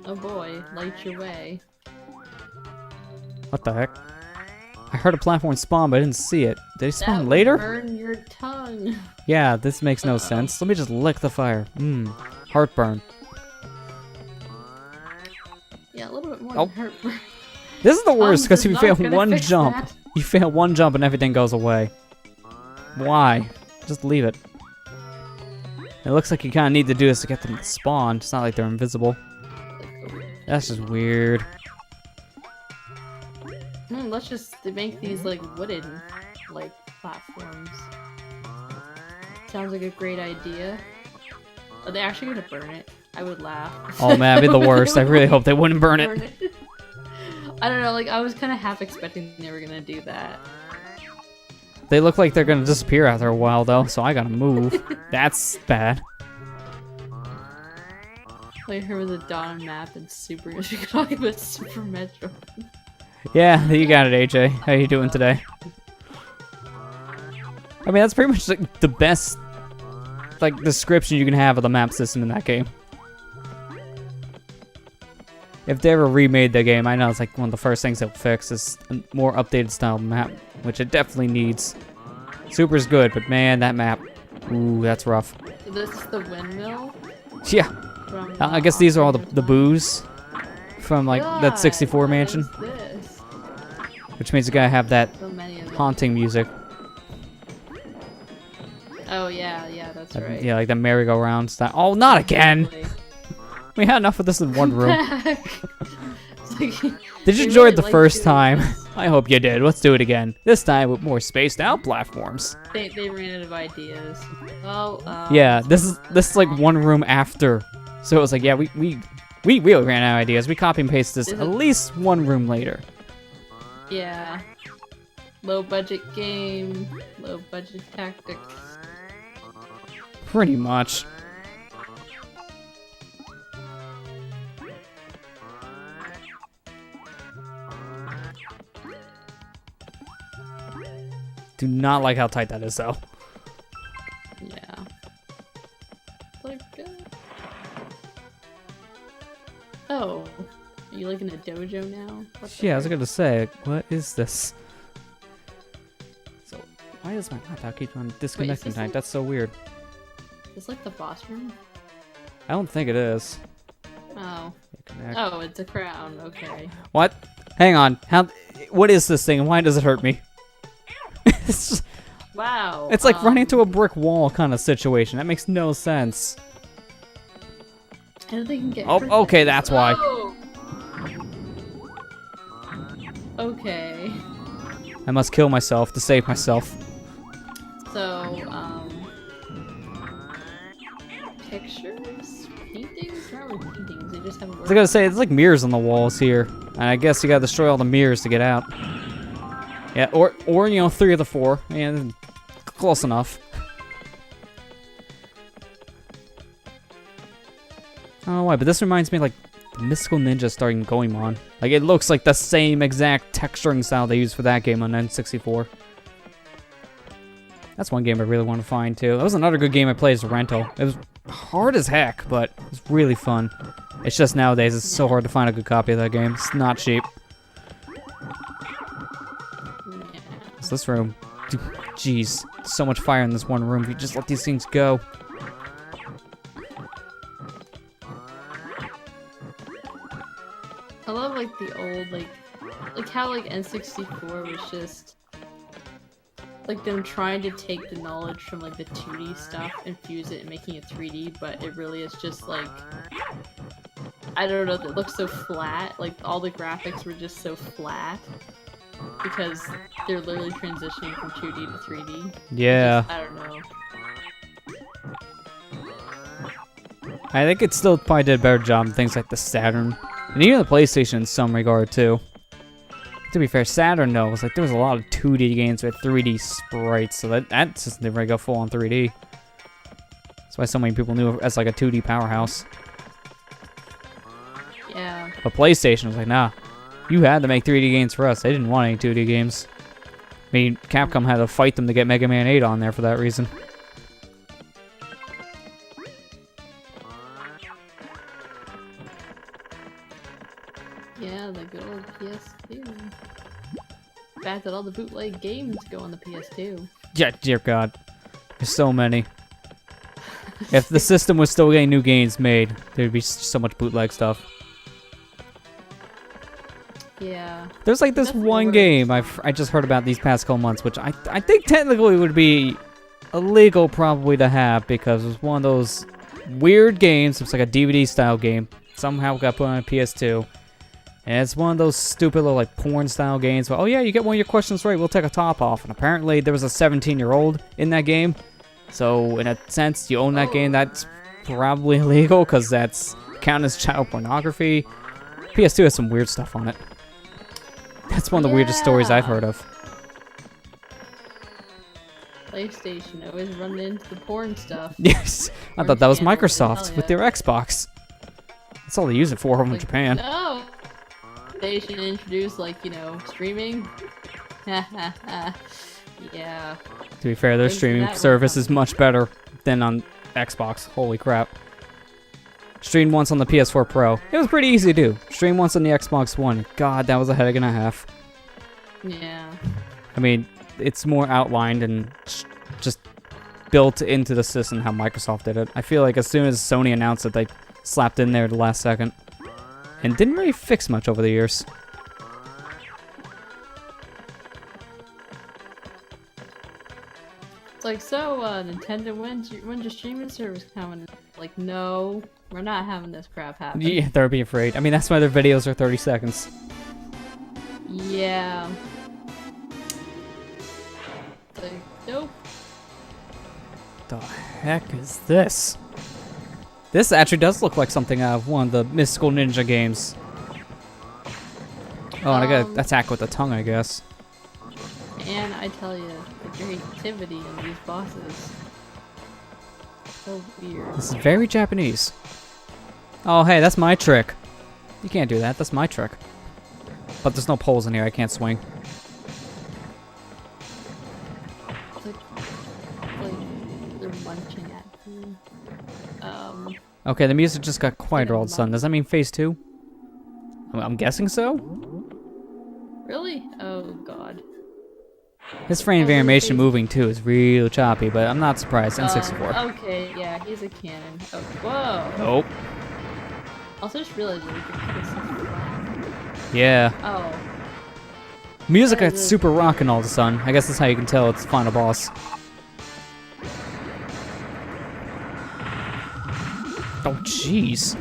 Oh boy, light your way. What the heck? I heard a platform spawn, but I didn't see it. Did it spawn That later? would burn your tongue. Yeah, this makes no sense. Let me just lick the fire. Heartburn. Yeah, a little bit more Oh. heartburn. This is the worst, because if you Not fail gonna one fix jump, that. you fail one jump and everything goes away. Why? Just leave it. It looks like you kind of need to do this to get them to spawn. It's not like they're invisible. That's just weird. Let's just make these like wooden, like platforms. Sounds like a great idea. Are they actually gonna burn it? I would laugh. Oh man, that'd be the worst. I really hope they wouldn't burn it. I don't know, like I was kind of half expecting they were gonna do that. They look like they're gonna disappear after a while though, so I gotta move. That's bad. Like her with a Dawn map and Super. If you could talk about Super Metro. Yeah, you got it, AJ. How you doing today? I mean, that's pretty much like the best, like, description you can have of the map system in that game. If they ever remade the game, I know it's like one of the first things they'll fix is a more updated style map, which it definitely needs. Super's good, but man, that map, ooh, that's rough. So this is the windmill. Yeah, From, I guess these are all the boos from like God, that 64 what mansion, is this? which means you gotta have that So many of them. haunting music. Oh yeah, that's right. Yeah, like the merry-go-round style. Oh, not again! We had enough of this in one room. It's like, Did you they enjoy really it the like first doing time? this. I hope you did. Let's do it again. This time with more spaced out platforms. They ran out of ideas. Well, Yeah, this is like one room after. So it was like, yeah, we really ran out of ideas. We copy and paste this Is at it- least one room later. yeah. Low budget game, low budget tactics. Pretty much. Do not like how tight that is, though. Yeah. Like, oh, are you like in a dojo now? What the Yeah, I was heck? gonna say, what is this? So, why does my laptop keep on disconnecting this tonight? like- That's so weird. Is like the boss room? I don't think it is. Oh. Connect. Oh, it's a crown. Okay. What? Hang on. How? What is this thing and why does it hurt me? It's just, Wow. it's like running into a brick wall kind of situation. That makes no sense. I don't think you can get. Oh, hurt. okay, that's why. Oh! Okay. I must kill myself to save myself. So, pictures, paintings, not really paintings. They just have. I was gonna say it's like mirrors on the walls here, and I guess you gotta destroy all the mirrors to get out. Yeah, or you know, 3 of the 4. Yeah, close enough. I don't know why, but this reminds me of, like the Mystical Ninja starting Goemon. Like it looks like the same exact texturing style they used for that game on N64. That's one game I really want to find too. That was another good game I played as a rental. It was hard as heck, but it's really fun. It's just nowadays it's so hard to find a good copy of that game. It's not cheap. Yeah. So this room, jeez, so much fire in this one room. If you just let these things go. I love like the old like how like N64 was just like them trying to take the knowledge from like the 2D stuff and fuse it and making it 3D, but it really is just like, I don't know, it looks so flat. Like all the graphics were just so flat because they're literally transitioning from 2D to 3D. Yeah. Just, I don't know. I think it still probably did a better job in things like the Saturn. And even the PlayStation in some regard, too. To be fair, Saturn, though, was like, there was a lot of 2D games with 3D sprites, so that system didn't really go full on 3D. That's why so many people knew it as like a 2D powerhouse. Yeah. But PlayStation was like, nah, you had to make 3D games for us. They didn't want any 2D games. I mean, Capcom had to fight them to get Mega Man 8 on there for that reason. Yeah, the good old PS2. The fact that all the bootleg games go on the PS2. Yeah, dear God. There's so many. If the system was still getting new games made, there'd be so much bootleg stuff. Yeah. There's like this one game I just heard about these past couple months, which I think technically would be illegal probably to have because it was one of those weird games. It's like a DVD style game. Somehow got put on a PS2. And it's one of those stupid little like porn style games where, oh yeah, you get one of your questions right, we'll take a top off. And apparently there was a 17-year-old in that game. So in a sense, you own that game, that's probably illegal because that's counted as child pornography. PS2 has some weird stuff on it. That's one of the weirdest stories I've heard of. PlayStation always running into the porn stuff. Yes, I thought that was Microsoft with their Xbox. That's all they use it for over in Japan. No! PlayStation introduced, like, you know, streaming. Yeah. To be fair, their streaming service is much better than on Xbox. Holy crap. Streamed once on the PS4 Pro. It was pretty easy to do. Streamed once on the Xbox One. God, that was a headache and a half. Yeah. I mean, it's more outlined and just built into the system how Microsoft did it. I feel like as soon as Sony announced it, they slapped in there at the last second. And didn't really fix much over the years. It's like, so, Nintendo, when's your streaming service coming? Like, no, we're not having this crap happen. Yeah, they'll be afraid. I mean, that's why their videos are 30 seconds. Yeah. Like, nope. The heck is this? This actually does look like something out of one of the Mystical Ninja games. Oh, and I gotta attack with the tongue, I guess. And I tell you, the creativity in these bosses. So weird. This is very Japanese. Oh, hey, that's my trick. You can't do that. That's my trick. But there's no poles in here. I can't swing. It's like they're munching at me. Okay, the music just got quieter all of a sudden. Does that mean phase 2? I'm guessing so? Really? Oh god. His frame of animation moving too is real choppy, but I'm not surprised. N64. Okay, yeah, he's a cannon. Oh, whoa. Nope. Also, just realized that we could put this flat. Yeah. Oh. Music got super rockin' all of a sudden. I guess that's how you can tell it's the final boss. Oh, jeez.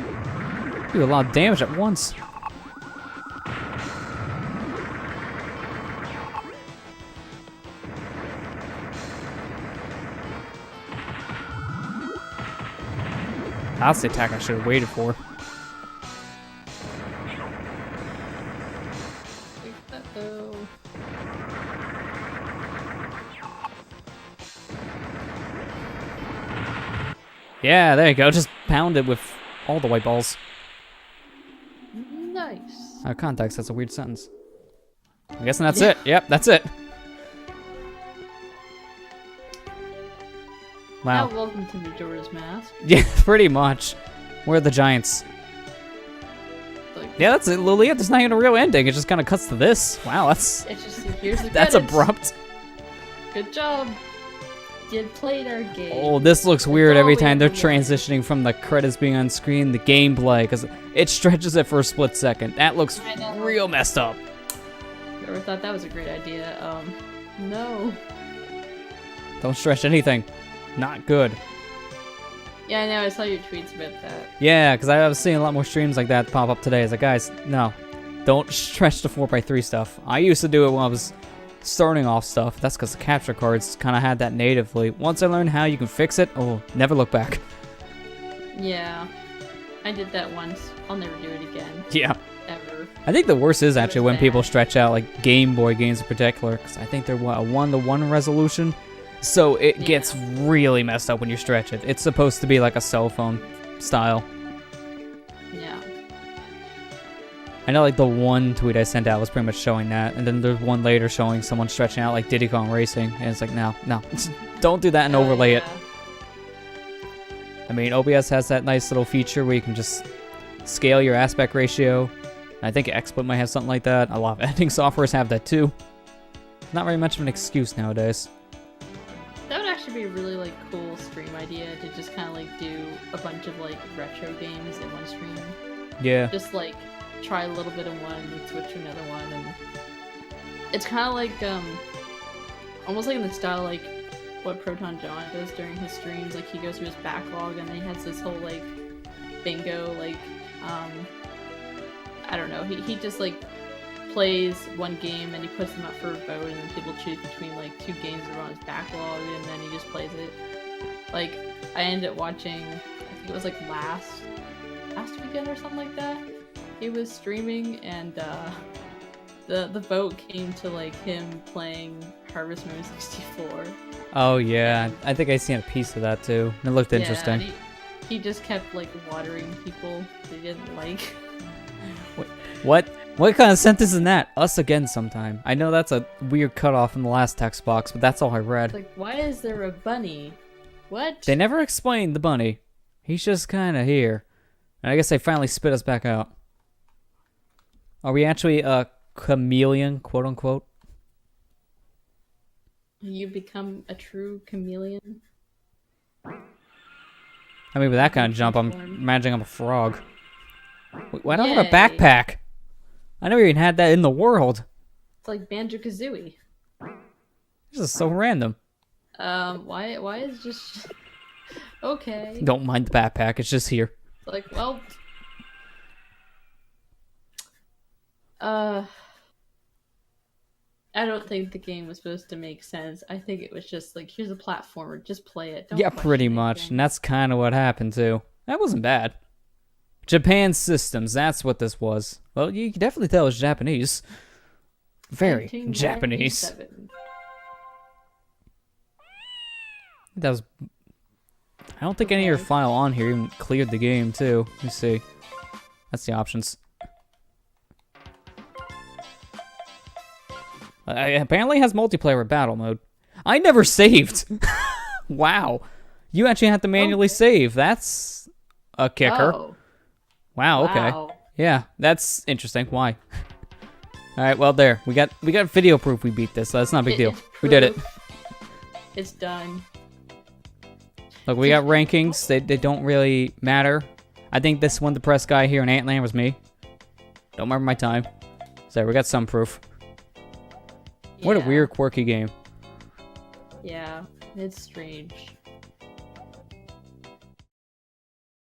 Do a lot of damage at once. That's the attack I should have waited for. Uh-oh. Yeah, there you go. Just pound it with all the white balls. Nice. Out of context, that's a weird sentence. I'm guessing that's it. Yep, that's it. Wow. Now, welcome to Majora's Mask. Yeah, pretty much. We're the Giants. Like, Yeah, that's it, Lilia. There's not even a real ending. It just kind of cuts to this. Wow, that's it's just here's the that's credits. abrupt. Good job. You played our game. Oh, this looks weird every all we time they're ever wanted. transitioning from the credits being on screen, the gameplay, because it stretches it for a split second. That looks I know. real messed up. Whoever thought that was a great idea? No. Don't stretch anything. Not good. Yeah, I know. I saw your tweets about that. Yeah, because I was seeing a lot more streams like that pop up today. It's like, guys, no. Don't stretch the 4x3 stuff. I used to do it when I was starting off stuff. That's because the capture cards kind of had that natively. Once I learned how you can fix it, oh, never look back. Yeah. I did that once. I'll never do it again. Yeah. Ever. I think the worst is It actually was when people bad. stretch out like Game Boy games in particular, because I think they're what, a 1-to-1 resolution, so it Yeah. gets really messed up when you stretch it. It's supposed to be like a cell phone style. Yeah. I know like the one tweet I sent out was pretty much showing that, and then there's one later showing someone stretching out like Diddy Kong Racing, and it's like, no, don't do that and overlay it. Yeah. I mean, OBS has that nice little feature where you can just scale your aspect ratio. I think XSplit might have something like that. A lot of editing softwares have that too. Not very much of an excuse nowadays. That would actually be a really like cool stream idea to just kind of like do a bunch of like retro games in one stream. Yeah. Just like try a little bit of one and switch to another one, and it's kind of like almost like in the style like what Proton John does during his streams. Like he goes through his backlog and then he has this whole like bingo like I don't know. He just like plays one game and he puts them up for a vote, and then people choose between like two games that are on his backlog, and then he just plays it. Like I ended up watching, I think it was like last weekend or something like that. He was streaming and the vote came to like him playing Harvest Moon 64. Oh yeah, I think I seen a piece of that too. It looked Yeah, interesting. and he just kept like watering people that he didn't like. What kind of sentence is that? Us again sometime. I know that's a weird cutoff in the last text box, but that's all I read. Like, why is there a bunny? What? They never explained the bunny. He's just kind of here. And I guess they finally spit us back out. Are we actually a chameleon, quote unquote? You become a true chameleon? I mean, with that kind of jump, I'm imagining I'm a frog. Why don't I have a Yay. backpack? I never even had that in the world. It's like Banjo-Kazooie. This is so random. Why is just... Okay. Don't mind the backpack, it's just here. Like, well... I don't think the game was supposed to make sense. I think it was just like, here's a platformer, just play it. Don't Yeah, question pretty much. anything. And that's kind of what happened, too. That wasn't bad. Japan Systems, that's what this was. Well, you can definitely tell it's Japanese. Very Japanese. 1997. That was... I don't think any of your file on here even cleared the game, too. Let me see. That's the options. It apparently has multiplayer with battle mode. I never saved! Wow. You actually have to manually save. That's a kicker. Oh, Wow, okay. wow. Yeah, that's interesting. Why? Alright, well there. We got video proof we beat this, so that's not a big deal. It's We did it. proof. It's done. Look, we got rankings. They don't really matter. I think this one, the press guy here in Antland was me. Don't remember my time. So we got some proof. What a Yeah. weird, quirky game. Yeah, it's strange.